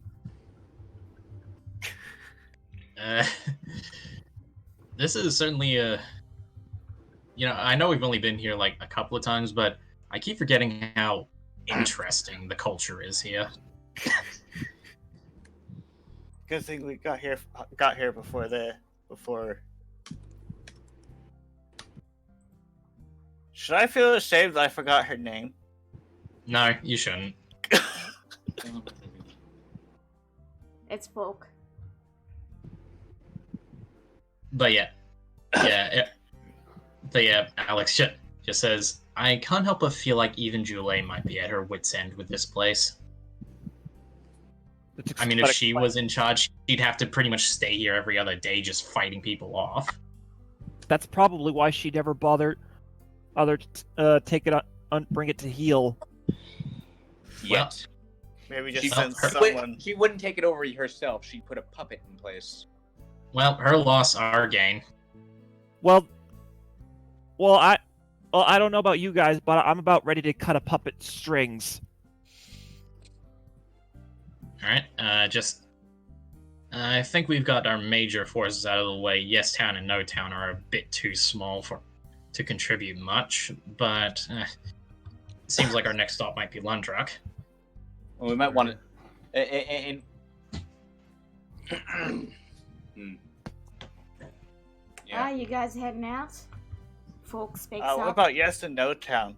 This is certainly a... You know, I know we've only been here, like, a couple of times, but I keep forgetting how interesting the culture is here. Good thing we got here before. Should I feel ashamed that I forgot her name? No, you shouldn't. It's Folk. But yeah. But yeah, Alex just says, I can't help but feel like even Julie might be at her wit's end with this place. I mean, if she was in charge, she'd have to pretty much stay here every other day just fighting people off. That's probably why she never bothered take it bring it to heel. Yet. Maybe just send someone. She wouldn't take it over herself. She'd put a puppet in place. Well, her loss, our gain. Well, I don't know about you guys, but I'm about ready to cut a puppet's strings. Alright, I think we've got our major forces out of the way. Yes Town and No Town are a bit too small to contribute much, but it seems like our next stop might be Lundrak. Well, we might want to... Ah, you guys heading out? Folk speaks up. What about Yes and No Town?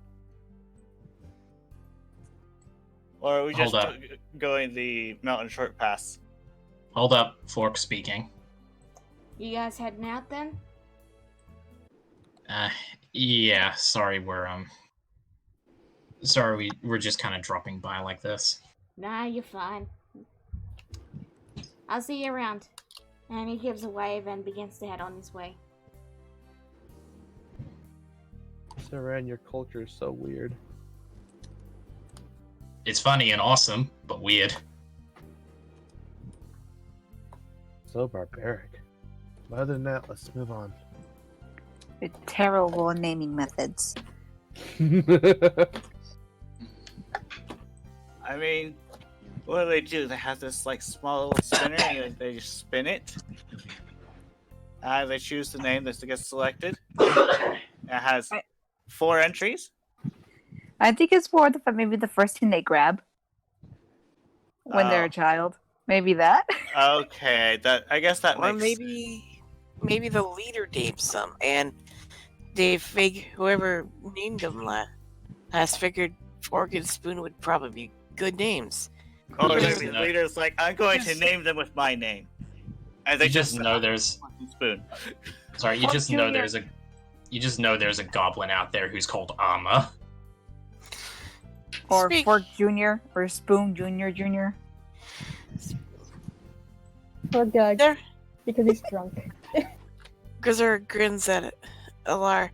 Or are we just going the mountain short pass? Hold up, Fork speaking. You guys heading out then? Yeah, sorry, we're just kind of dropping by like this. Nah, you're fine. I'll see you around. And he gives a wave and begins to head on his way. Saran, your culture is so weird. It's funny and awesome, but weird. So barbaric. But other than that, let's move on. With terrible naming methods. I mean, what do? They have this like small little spinner and they just spin it. They choose the name that gets selected. It has 4 entries. I think it's more maybe the first thing they grab when they're a child. Maybe that. Okay, I guess that Or makes. maybe the leader named some, and whoever named them last figured Fork and Spoon would probably be good names. Or maybe the leader's like, I'm going to name them with my name. And they just know there's Spoon. Sorry, you just know there's a goblin out there who's called Amma. Or Fork Jr. or Spoon Jr. Poor guy. Because he's drunk. Grizzler grins at it. Alar,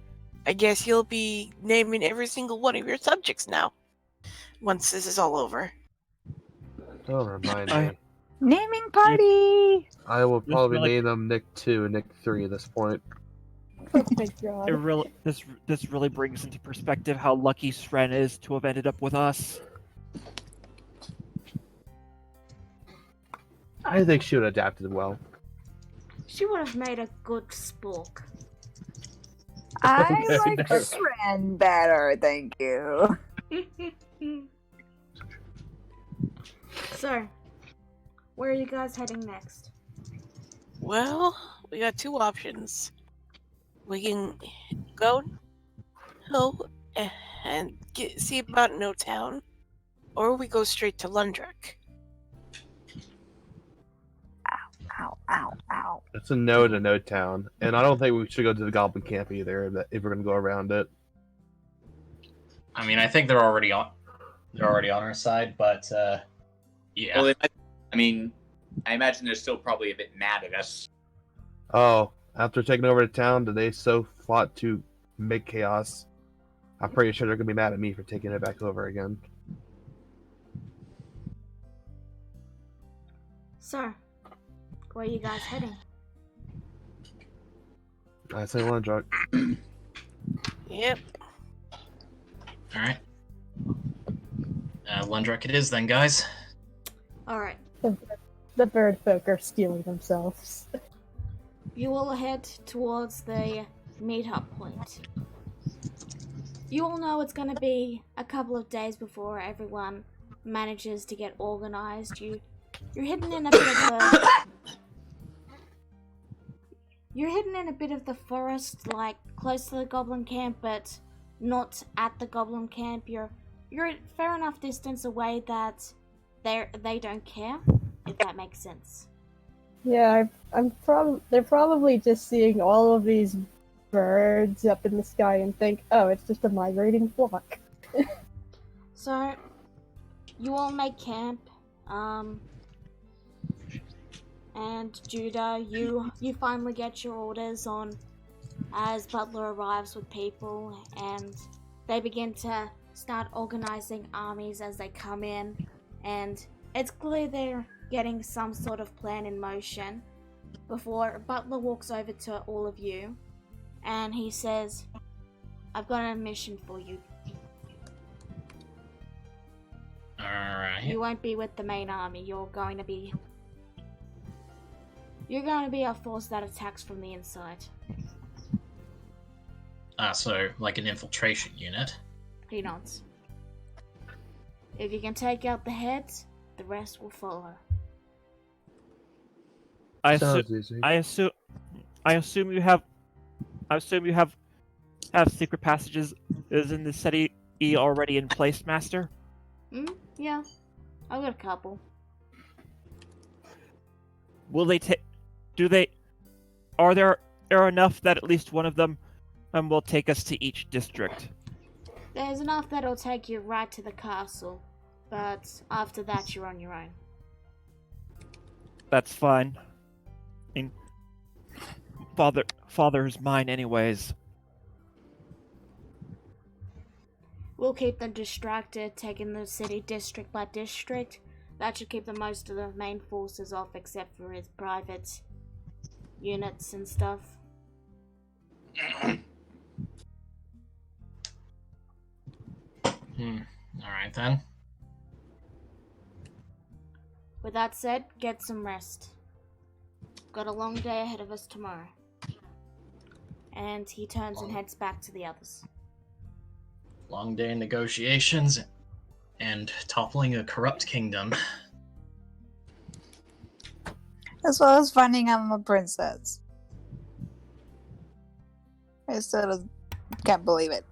I guess you'll be naming every single one of your subjects now. Once this is all over. Don't remind me. Naming party! I will probably name them Nick 2 and Nick 3 at this point. Oh my god. This really brings into perspective how lucky Sren is to have ended up with us. I think she would have adapted well. She would have made a good spork. I like Sren better, thank you. So, where are you guys heading next? Well, we got 2 options. We can go and see about No Town, or we go straight to Lundrak. Ow. It's a no to No Town, and I don't think we should go to the Goblin Camp either if we're going to go around it. I mean, I think they're already on our side, but yeah. Well, I imagine they're still probably a bit mad at us. Oh, after taking over the town, they so fought to make chaos. I'm pretty sure they're going to be mad at me for taking it back over again. So, where are you guys heading? I say Lundrak. Yep. Alright. Lundrak it is then, guys. Alright. The bird folk are stealing themselves. You all head towards the meetup point. You all know it's going to be a couple of days before everyone manages to get organized. You You're hidden in a bit of the. You're hidden in a bit of the forest, like close to the goblin camp, but not at the goblin camp. You're a fair enough distance away that they don't care, if that makes sense. Yeah, they're probably just seeing all of these birds up in the sky and think, oh, it's just a migrating flock. So, you all make camp, and Judah, you finally get your orders on as Butler arrives with people, and they begin to start organizing armies as they come in, and it's clear they're getting some sort of plan in motion before Butler walks over to all of you, and he says, I've got a mission for you. Alright. You won't be with the main army. You're going to be a force that attacks from the inside. So like an infiltration unit. He nods. If you can take out the heads, the rest will follow. I Sounds easy. assume you have secret passages is in the city already in place, Master? Yeah. I've got a couple. Will they take? Are there enough that at least one of them will take us to each district? There's enough that'll take you right to the castle, but after that you're on your own. That's fine. I mean, father's mine anyways. We'll keep them distracted, taking the city district by district. That should keep the most of the main forces off, except for his private units and stuff. Alright then. With that said, get some rest. Got a long day ahead of us tomorrow. And he turns and heads back to the others. Long day in negotiations and toppling a corrupt kingdom. As well as finding I'm a princess. I still can't believe it.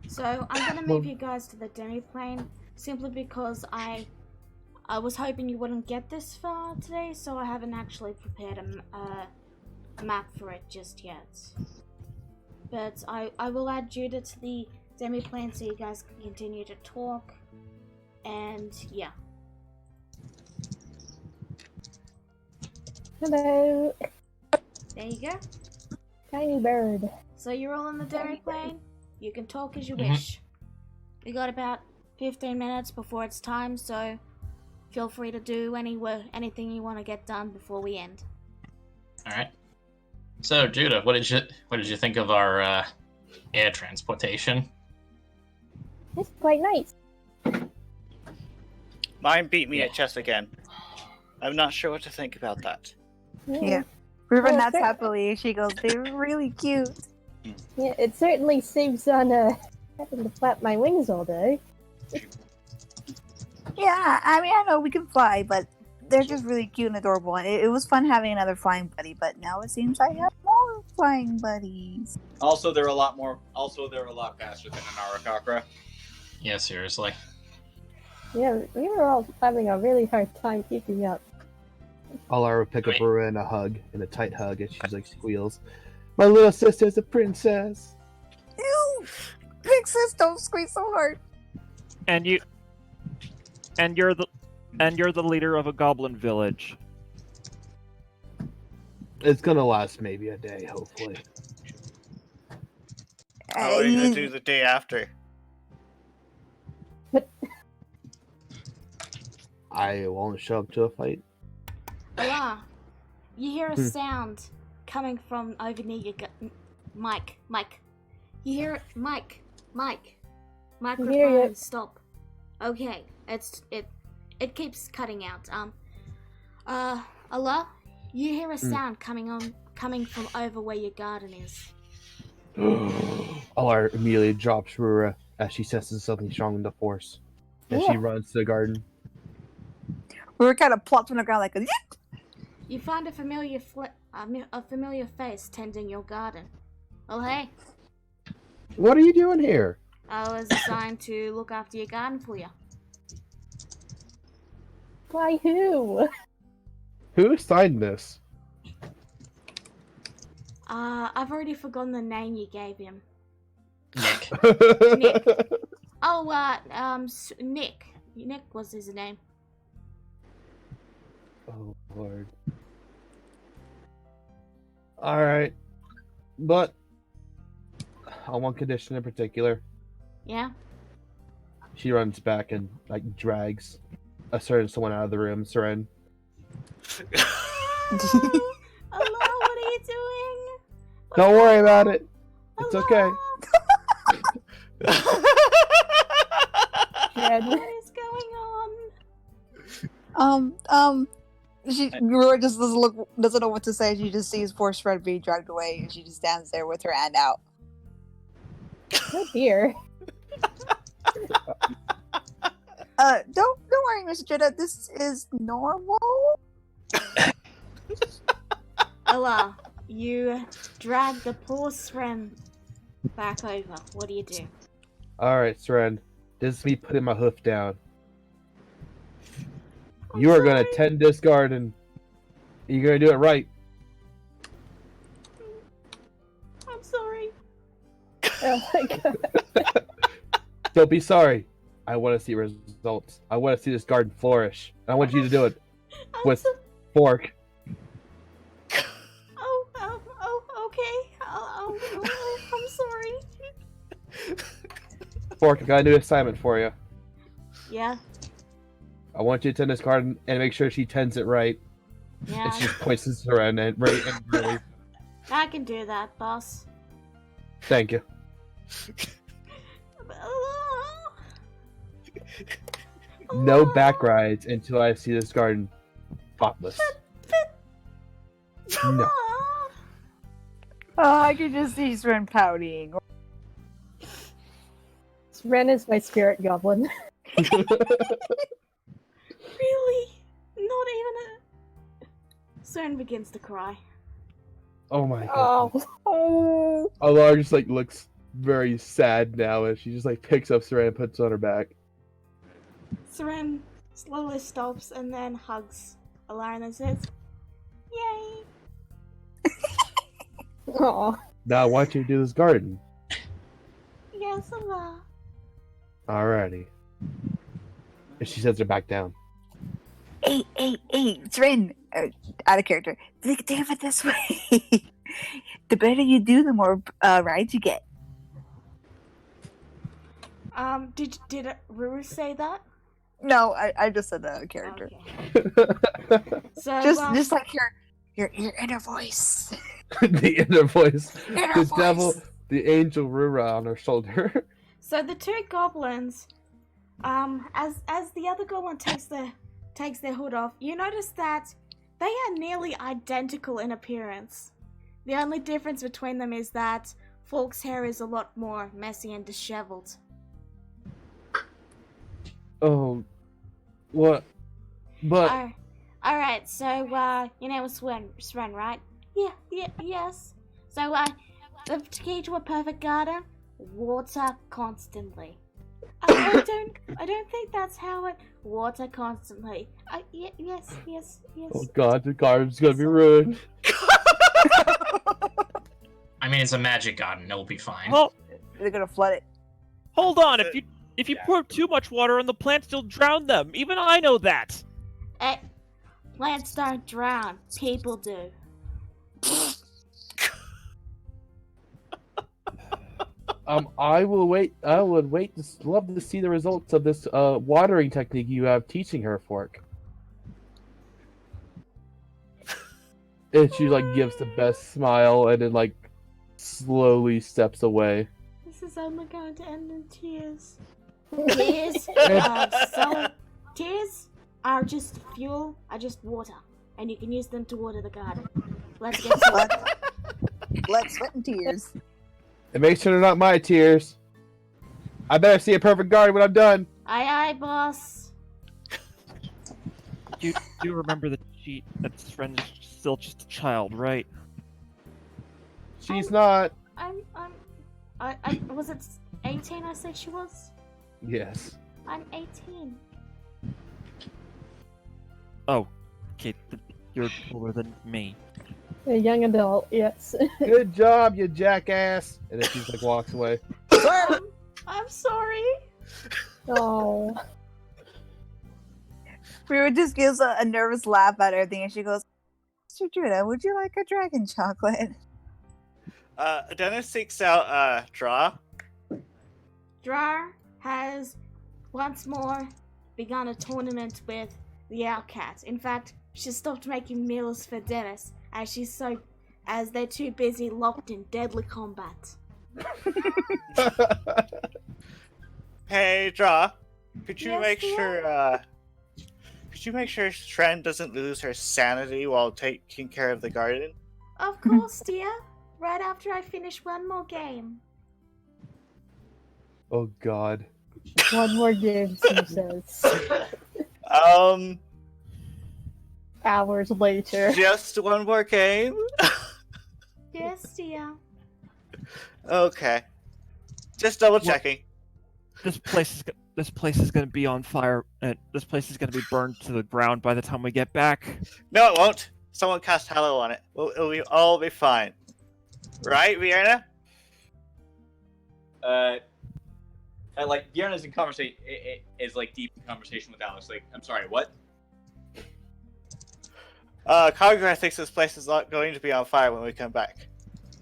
So I'm gonna move you guys to the demi-plane simply because I was hoping you wouldn't get this far today, so I haven't actually prepared a map for it just yet. But I will add Judah to the demi-plane so you guys can continue to talk. And yeah. Hello, There you go. tiny bird. So you're all in the demi-plane. You can talk as you wish. We got about 15 minutes before it's time, so feel free to do anything you want to get done before we end. Alright. So Judah, what did you think of our air transportation? It's quite nice. Mine beat me at chess again. I'm not sure what to think about that. Yeah. River Well, nuts fair- happily. She goes, they're really cute. Yeah, it certainly saves on having to flap my wings all day. Yeah, I mean, I know we can fly, but they're just really cute and adorable. And it was fun having another flying buddy, but now it seems I have more flying buddies. Also, they're a lot faster than an Arakakra. Yeah, seriously. Yeah, we were all having a really hard time keeping up. Alara would pick up Rura in a tight hug, and she's like squeals. My little sister's a princess. Ew! Big sis, don't squeeze so hard. And you're the leader of a goblin village. It's gonna last maybe a day, hopefully. How are you gonna do the day after? I won't show up to a fight. Voila! You hear a sound coming from over near your Mike. You hear it? Mike. Microphone, stop. Okay, it keeps cutting out. Allah, you hear a sound coming from over where your garden is. Alara immediately drops Rura as she senses something strong in the force. And she runs to the garden. We're kind of plopped on the ground like a. You find a familiar face tending your garden. Well, hey, What are you doing here? I was assigned to look after your garden for you. By who? Who signed this? I've already forgotten the name you gave him. Nick. Oh, Nick. Nick was his name. Oh Lord. Alright. But on one condition in particular, Yeah? she runs back and like drags a certain someone out of the room, Seren. Hello, what are you doing? Don't worry about it. It's okay. Red. What is going on? Rura just doesn't know what to say. She just sees poor Shred being dragged away, and she just stands there with her hand out. Oh dear. Don't worry, Mr. Jetta. This is normal. Ella, you drag the poor Sren back over. What do you do? Alright, Seren. This is me putting my hoof down. I'm You are gonna sorry. tend this garden. You're gonna do it right. I'm sorry. Oh my god. Don't be sorry. I want to see results. I want to see this garden flourish. I want you to do it I'm with so- fork. Okay. I'm sorry. Fork, I got a new assignment for you. Yeah, I want you to tend this garden and make sure she tends it right. yeah. And she just points this around and really. I can do that, boss. Thank you. No back rides until I see this garden spotless. No. Oh, I can just see Sren pouting. Ren is my spirit goblin. Really? Not even a... Sren begins to cry. Oh my god. Oh. Alar just like looks very sad now as she just like picks up Saran and puts it on her back. Sren slowly stops and then hugs Alara and then says, "Yay!" Aw. Now I want you to do this garden. Yes, Alara. Alrighty. And she sets her back down. Hey, Sren! Out of character. Think of it this way. The better you do, the more rides you get. Did Ruru say that? No, I just said that out of character. Okay. So, Just like your inner voice. The inner voice. Inner The voice. devil, the angel Rura on her shoulder. So the two goblins, as the other goblin takes their hood off, you notice that they are nearly identical in appearance. The only difference between them is that Falk's hair is a lot more messy and disheveled. Oh. What? But. Alright, so, your name was Sren, right? Yes. So, the key to a perfect garden? Water constantly. I don't think that's how it... Water constantly. Yes. Oh god, the garden's gonna be ruined. I mean, it's a magic garden. It'll be fine. Well, They're gonna flood it. hold on. If you pour too much water on the plants, you'll drown them. Even I know that. Plants don't drown. People do. I will wait. I would wait. Love to see the results of this watering technique you have teaching her, Fork. And she like gives the best smile and then like slowly steps away. This is only going to end in tears. Tears are just fuel, are just water. And you can use them to water the garden. Let's get started. Blood, sweat, and tears. And make sure they're not my tears. I better see a perfect garden when I'm done. Aye, boss. You do remember that Sren is still just a child, right? She's not. I was it 18 I said she was? Yes. I'm 18. Oh, okay, you're older than me. A young adult, yes. Good job, you jackass. And then she's like walks away. I'm sorry. Oh. Rura just gives a nervous laugh at everything, and she goes, "Mr. Judah, would you like a dragon chocolate?" Dennis seeks out Draw. Drar has once more begun a tournament with the Outcast. In fact, she stopped making meals for Dennis as they're too busy locked in deadly combat. Hey, Draw. Could you Yes, make dear? sure Sren doesn't lose her sanity while taking care of the garden? Of course, dear. Right after I finish one more game. Oh God. One more game, she says. Hours later. Just one more game? Yes, dear. Okay. Just double checking. This place is gonna be on fire, and this place is gonna be burned to the ground by the time we get back. No, it won't. Someone cast Hallow on it. It'll all be fine. Right, Vienna? Like Bjorna's in conversation is like deep in conversation with Alice. Like, I'm sorry, what? Congress thinks this place is not going to be on fire when we come back.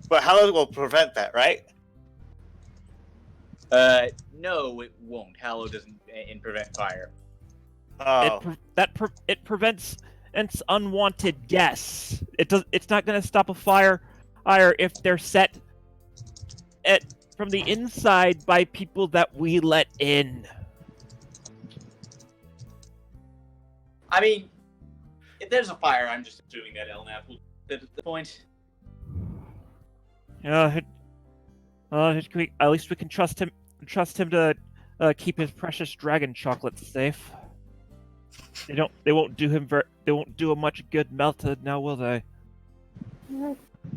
But Hallow will prevent that, right? No, it won't. Hallow doesn't prevent fire. Oh. It prevents unwanted guests. It's not gonna stop a fire if they're set from the inside by people that we let in. I mean, if there's a fire, I'm just assuming that Elnap will at the point. At least we can trust him to keep his precious dragon chocolates safe. They won't do him much good melted now, will they?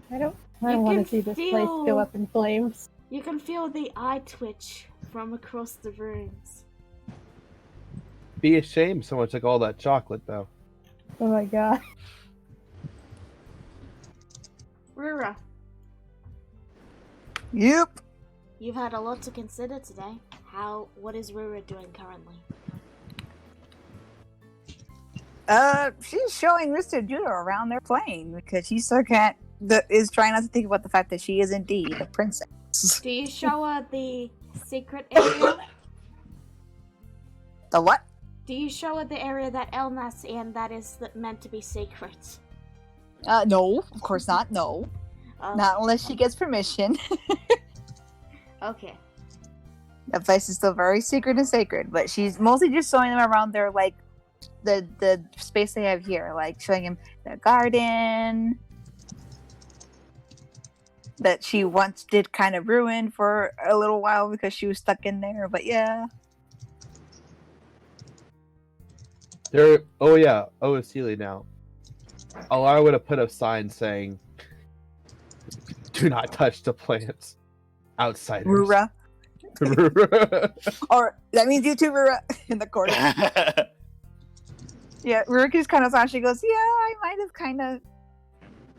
I don't want to see this place go up in flames. You can feel the eye twitch from across the rooms. Be ashamed someone took all that chocolate, though. Oh my god. Rura, Yep. you've had a lot to consider today. What is Rura doing currently? She's showing Mr. Judah around their plane because she still is trying not to think about the fact that she is indeed a princess. Do you show her the secret area? The what? Do you show her the area that Elna's in that is meant to be secret? No, of course not. No, not unless she gets permission. Okay. That place is still very secret and sacred, but she's mostly just showing them around their the space they have here, like showing him the garden that she once did kind of ruin for a little while because she was stuck in there. But yeah. It's Sealy now. Alara would have put up signs saying, "Do not touch the plants. Outsiders." Rura. Or that means you too, Rura, in the corner. Yeah, Rura just kind of thought, she goes, "Yeah, I might have kind of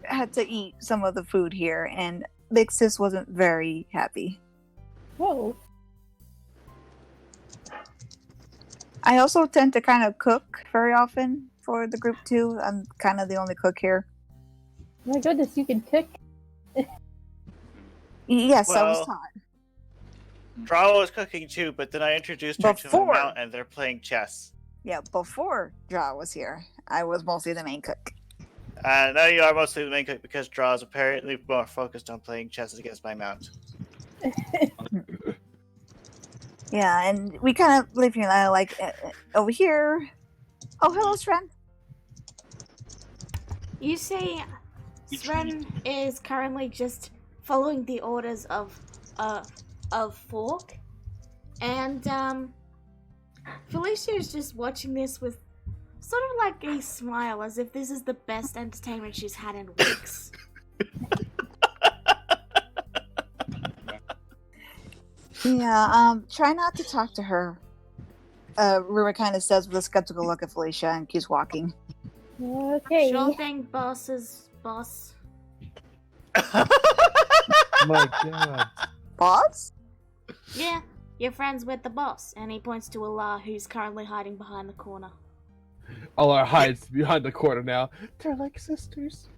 had to eat some of the food here," and Big Sis wasn't very happy. Whoa. I also tend to kind of cook very often for the group too. I'm kind of the only cook here. My goodness, you can cook. Yes, I was Well, taught. Draw was cooking too, but then I introduced her to the Before. mount and they're playing chess. Yeah, before Draw was here, I was mostly the main cook. Now you are mostly the main cook because Draw is apparently more focused on playing chess against my mount. Yeah, and we kind of live here, like over here. Oh, hello, Sren. You see, Sren is currently just following the orders of Fork, and Felicia is just watching this with sort of like a smile, as if this is the best entertainment she's had in weeks. Yeah, try not to talk to her. Rura kind of says with a skeptical look at Felicia and keeps walking. Okay. Sure thing, boss's boss. My God. Boss? Yeah, you're friends with the boss, and he points to Allah, who's currently hiding behind the corner. All our hides behind the corner now. They're like sisters.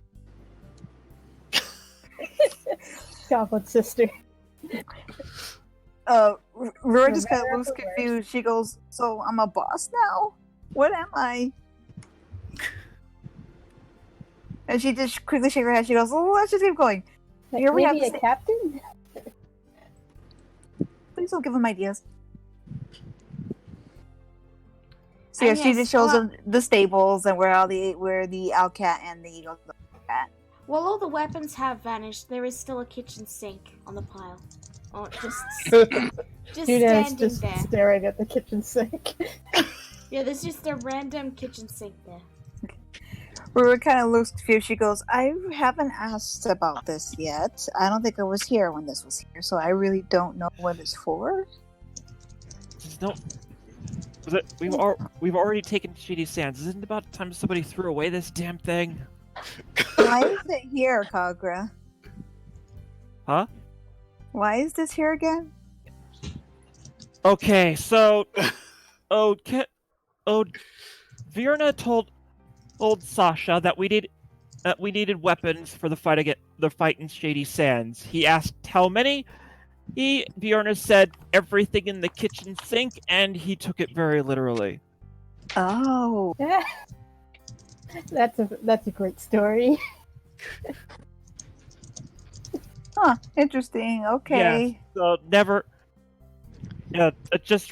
Goblin sister. Rura just kind of looks confused. She goes, "So I'm a boss now? What am I?" And she just quickly shakes her head. She goes, "Oh, let's just keep going. Here we Maybe have a captain? Please don't give him ideas." So And yeah, she yes, just shows them the stables and where the Owlcat and the Eagle are at. While all the weapons have vanished, there is still a kitchen sink on the pile. Oh, just Juno's standing just there. staring at the kitchen sink. Yeah, there's just a random kitchen sink there. Rura kind of looks confused. She goes, "I haven't asked about this yet. I don't think I was here when this was here, so I really don't know what it's for." No. We've already taken Shady Sands. Isn't it about time somebody threw away this damn thing? Why is it here, Kagra? Huh? Why is this here again? Okay, so Virna told old Sasha that we needed weapons for the fight in Shady Sands. He asked how many. Bjorn said everything in the kitchen sink, and he took it very literally. Oh. That's a great story. Huh. Interesting. Okay. Yeah. So never. Yeah. That's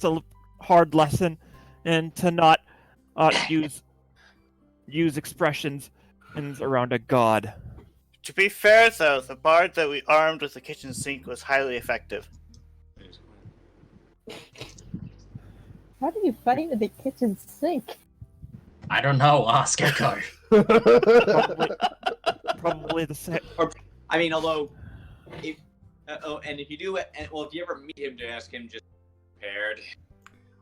a hard lesson, and to not use expressions around a god. To be fair, though, the bard that we armed with the kitchen sink was highly effective. How do you fight with the kitchen sink? I don't know. Ask Echo. Probably the same. I mean, although, if if you do, if you ever meet him, to ask him, just prepared.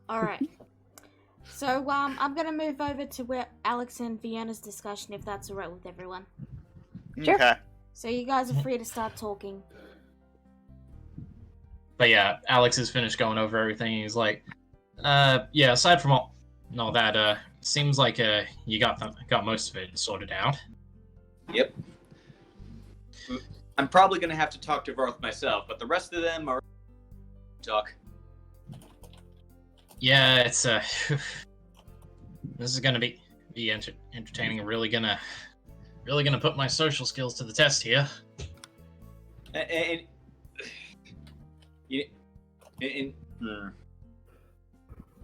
All right. So I'm gonna move over to where Alex and Vienna's discussion, if that's alright with everyone. Sure. Okay. So you guys are free to start talking. But yeah, Alex has finished going over everything. He's like, yeah, aside from all that, seems like you got most of it sorted out. Yep. I'm probably gonna have to talk to Varth myself, but the rest of them are talk. Yeah, it's this is gonna be entertaining. Really gonna put my social skills to the test here. And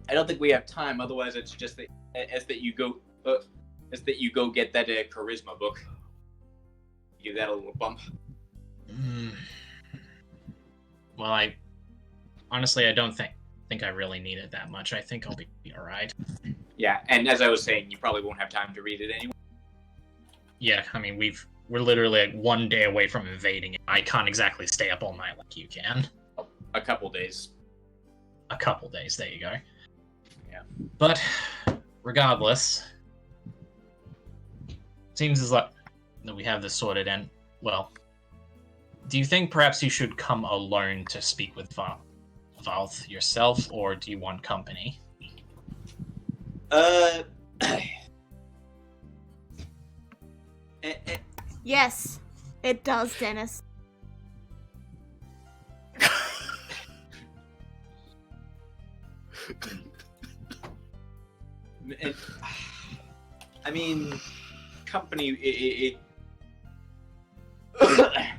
I don't think we have time. Otherwise, it's just that you go get that charisma book. Give that a little bump. Well, I honestly don't think I really need it that much. I think I'll be all right. Yeah, and as I was saying, you probably won't have time to read it anyway. Yeah, I mean we're literally like 1 day away from invading it. I can't exactly stay up all night like you can. A couple days. A couple days. There you go. Yeah. But regardless, seems as like that we have this sorted. And well, do you think perhaps you should come alone to speak with Valth yourself, or do you want company? Yes, it does, Dennis. I mean, company.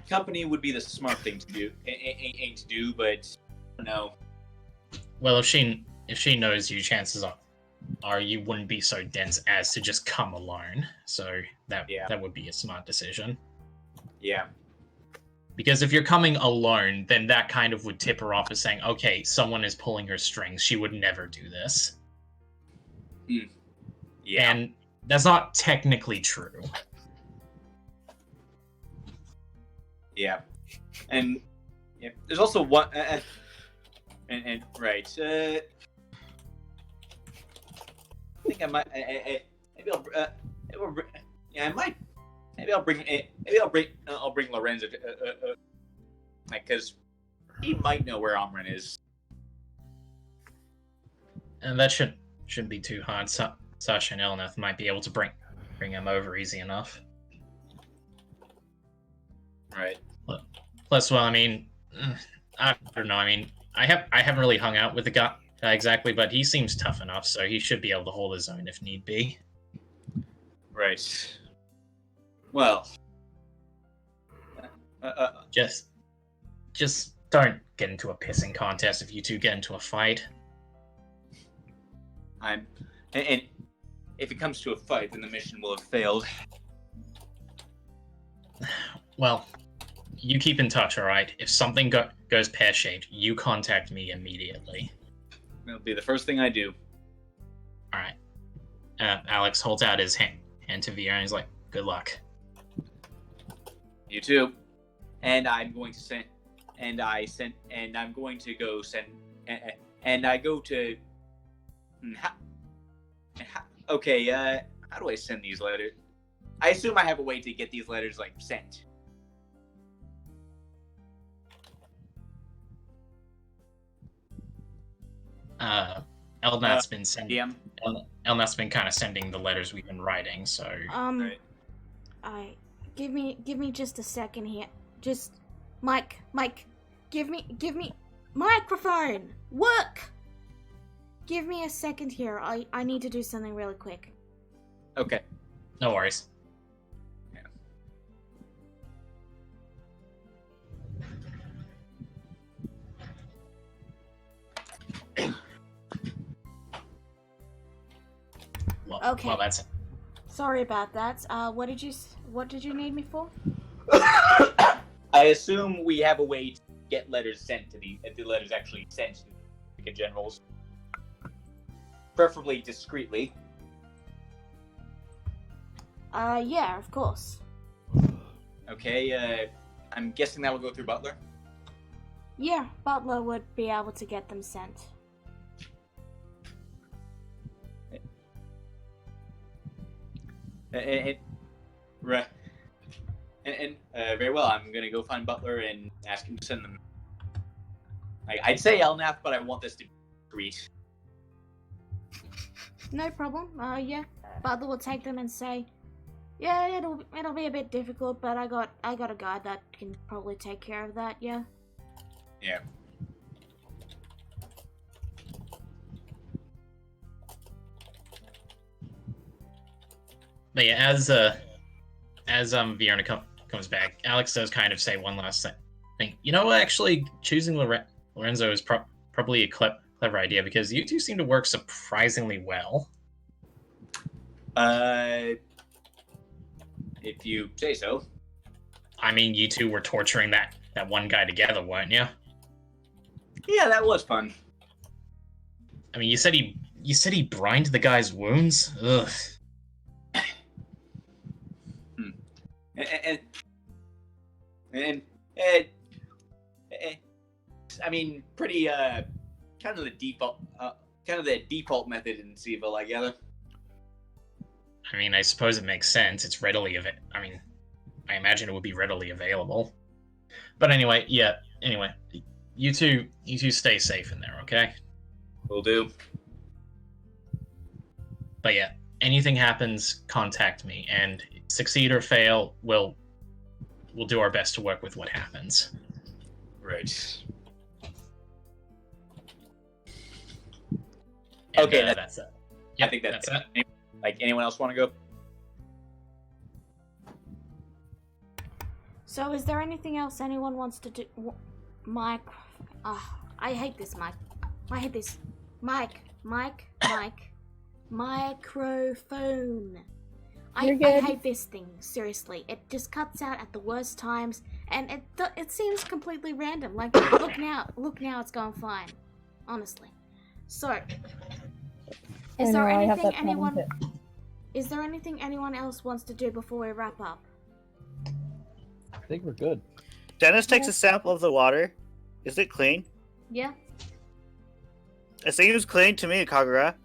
Company would be the smart thing to do, but I don't know. Well, if she knows you, chances are you wouldn't be so dense as to just come alone. So that would be a smart decision. Yeah. Because if you're coming alone, then that kind of would tip her off as saying, okay, someone is pulling her strings. She would never do this. Yeah. And that's not technically true. Yeah. And yeah, there's also one... and right. I think I might... maybe I'll... yeah, I might... Maybe I'll bring Lorenzo, like, because he might know where Amran is. And that shouldn't be too hard. Sasha and Elnath might be able to bring him over easy enough. Right. Plus, well, I mean, I don't know. I mean, I haven't really hung out with the guy exactly, but he seems tough enough, so he should be able to hold his own if need be. Right. Well. Just don't get into a pissing contest if you two get into a fight. And if it comes to a fight, then the mission will have failed. Well, you keep in touch, all right? If something goes pear-shaped, you contact me immediately. It'll be the first thing I do. All right. Alex holds out his hand to Vera, and he's like, "Good luck." You too. And I'm going to send. And I'm going to go send. And I go to. Okay. How do I send these letters? I assume I have a way to get these letters like sent. Elnath's been sending. Yeah. Elnath's been kind of sending the letters we've been writing. So. Right. Give me just a second here. Just, Mike, give me microphone. Work. Give me a second here. I need to do something really quick. Okay. No worries. Okay. Well, that's it. Sorry about that. What did you need me for? I assume we have a way to get letters sent to the letters actually sent to the generals, preferably discreetly. Yeah, of course. Okay. I'm guessing that will go through Butler. Yeah, Butler would be able to get them sent. Right. And very well. I'm gonna go find Butler and ask him to send them. I'd say Elnath, but I want this to be discreet. No problem. Yeah, Butler will take them and say, "Yeah, it'll be a bit difficult, but I got a guy that can probably take care of that." Yeah. Yeah. But yeah, as Vierna comes back, Alex does kind of say one last thing. You know, actually, choosing Lorenzo is probably a clever idea because you two seem to work surprisingly well. If you say so. I mean, you two were torturing that one guy together, weren't you? Yeah, that was fun. I mean, you said he brined the guy's wounds. Ugh. And I mean, pretty kind of the default method in Seville, I gather. I mean, I suppose it makes sense. It's readily I imagine it would be readily available. But anyway, yeah. Anyway, you two stay safe in there, okay? Will do. But yeah, anything happens, contact me, and succeed or fail, we'll do our best to work with what happens. Right. And, okay, that's it. Yep, I think that's it. Like, anyone else want to go? So, is there anything else anyone wants to do? Mike, I hate this, Mike. I hate this. Mike. Microphone. You're I good. hate this thing, seriously. It just cuts out at the worst times, and it seems completely random. Like, look now, it's going fine. Honestly. So, is there I have that anything problem too. is there anything anyone else wants to do before we wrap up? I think we're good. Dennis takes a sample of the water. Is it clean? Yeah? It seems clean to me, Kagura.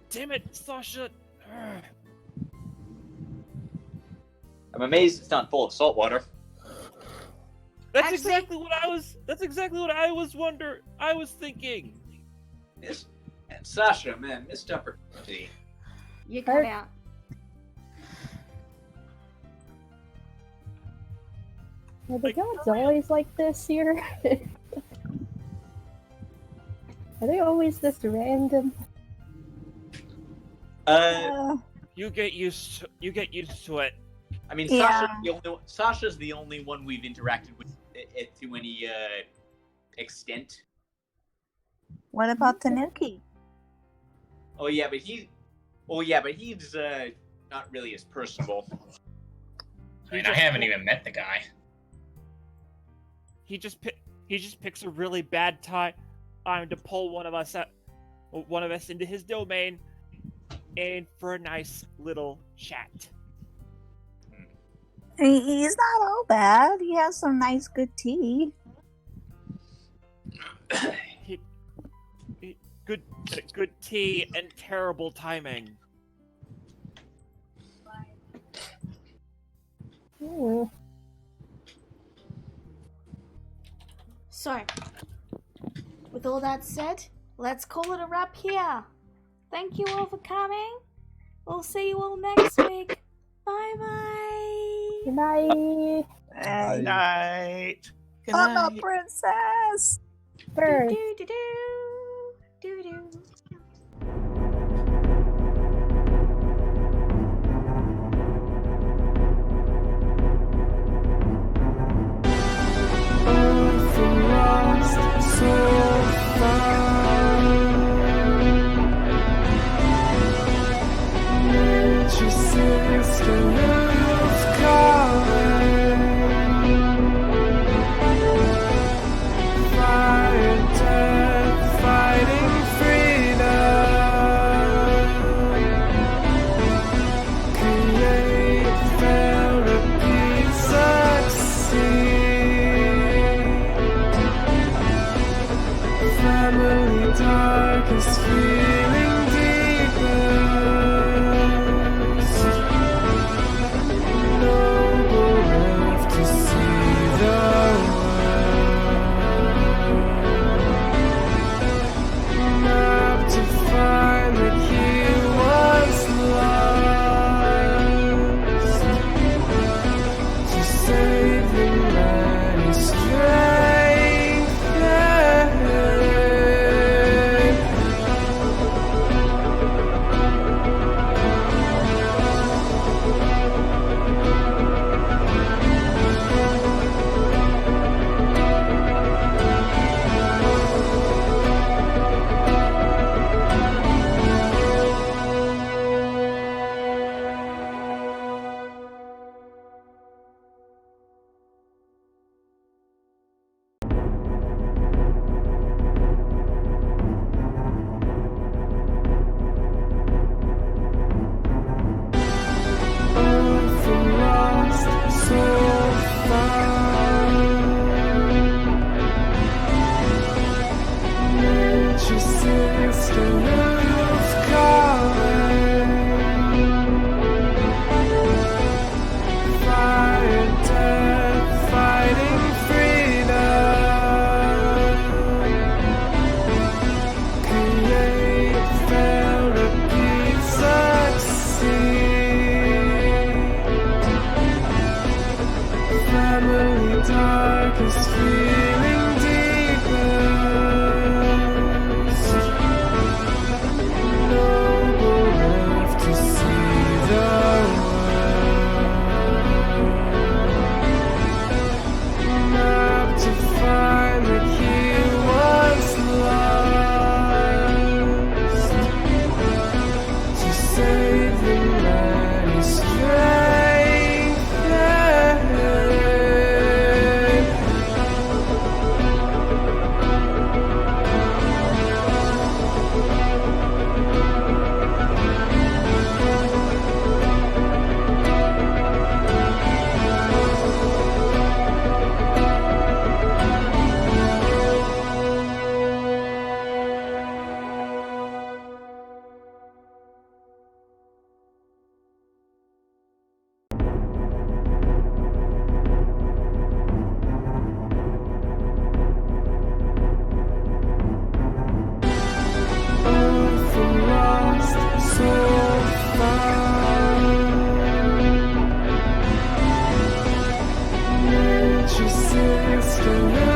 Damn it, Sasha! I'm amazed it's not full of salt water. That's Actually- exactly what I was. That's exactly what I was I was thinking. Yes. And Sasha, man, missed opportunity. You cut out. Are the gods always like this here? Are they always this random? You get used to it. I mean, Yeah. Sasha's the only one we've interacted with it to any extent. What about Tanuki? Oh yeah, but he's not really as personable. I mean, I haven't even met the guy. He just picks a really bad time to pull one of us into his domain, and for a nice little chat. He's not all bad. He has some nice, good tea. Good tea and terrible timing. Hmm. So, with all that said, let's call it a wrap here. Thank you all for coming. We'll see you all next week. Bye bye. Good night. Hey, Night. Good I'm a night. princess. Bird. Do do do do do. Orphan lost so far. Nature sister of calling. Fire, death, fighting freedom. Create, fail, repeat, succeed. Family darkest feeling deepest. Noble left to see the world. Map to find the key was lost. To save the many strength. Orphan lost so far. Nature sister of calling. Fire, death, fighting freedom. Create, fail, repeat, succeed. Family darkest feeling deepest. Noble left to see the world. Map to find the key was lost. To save the master.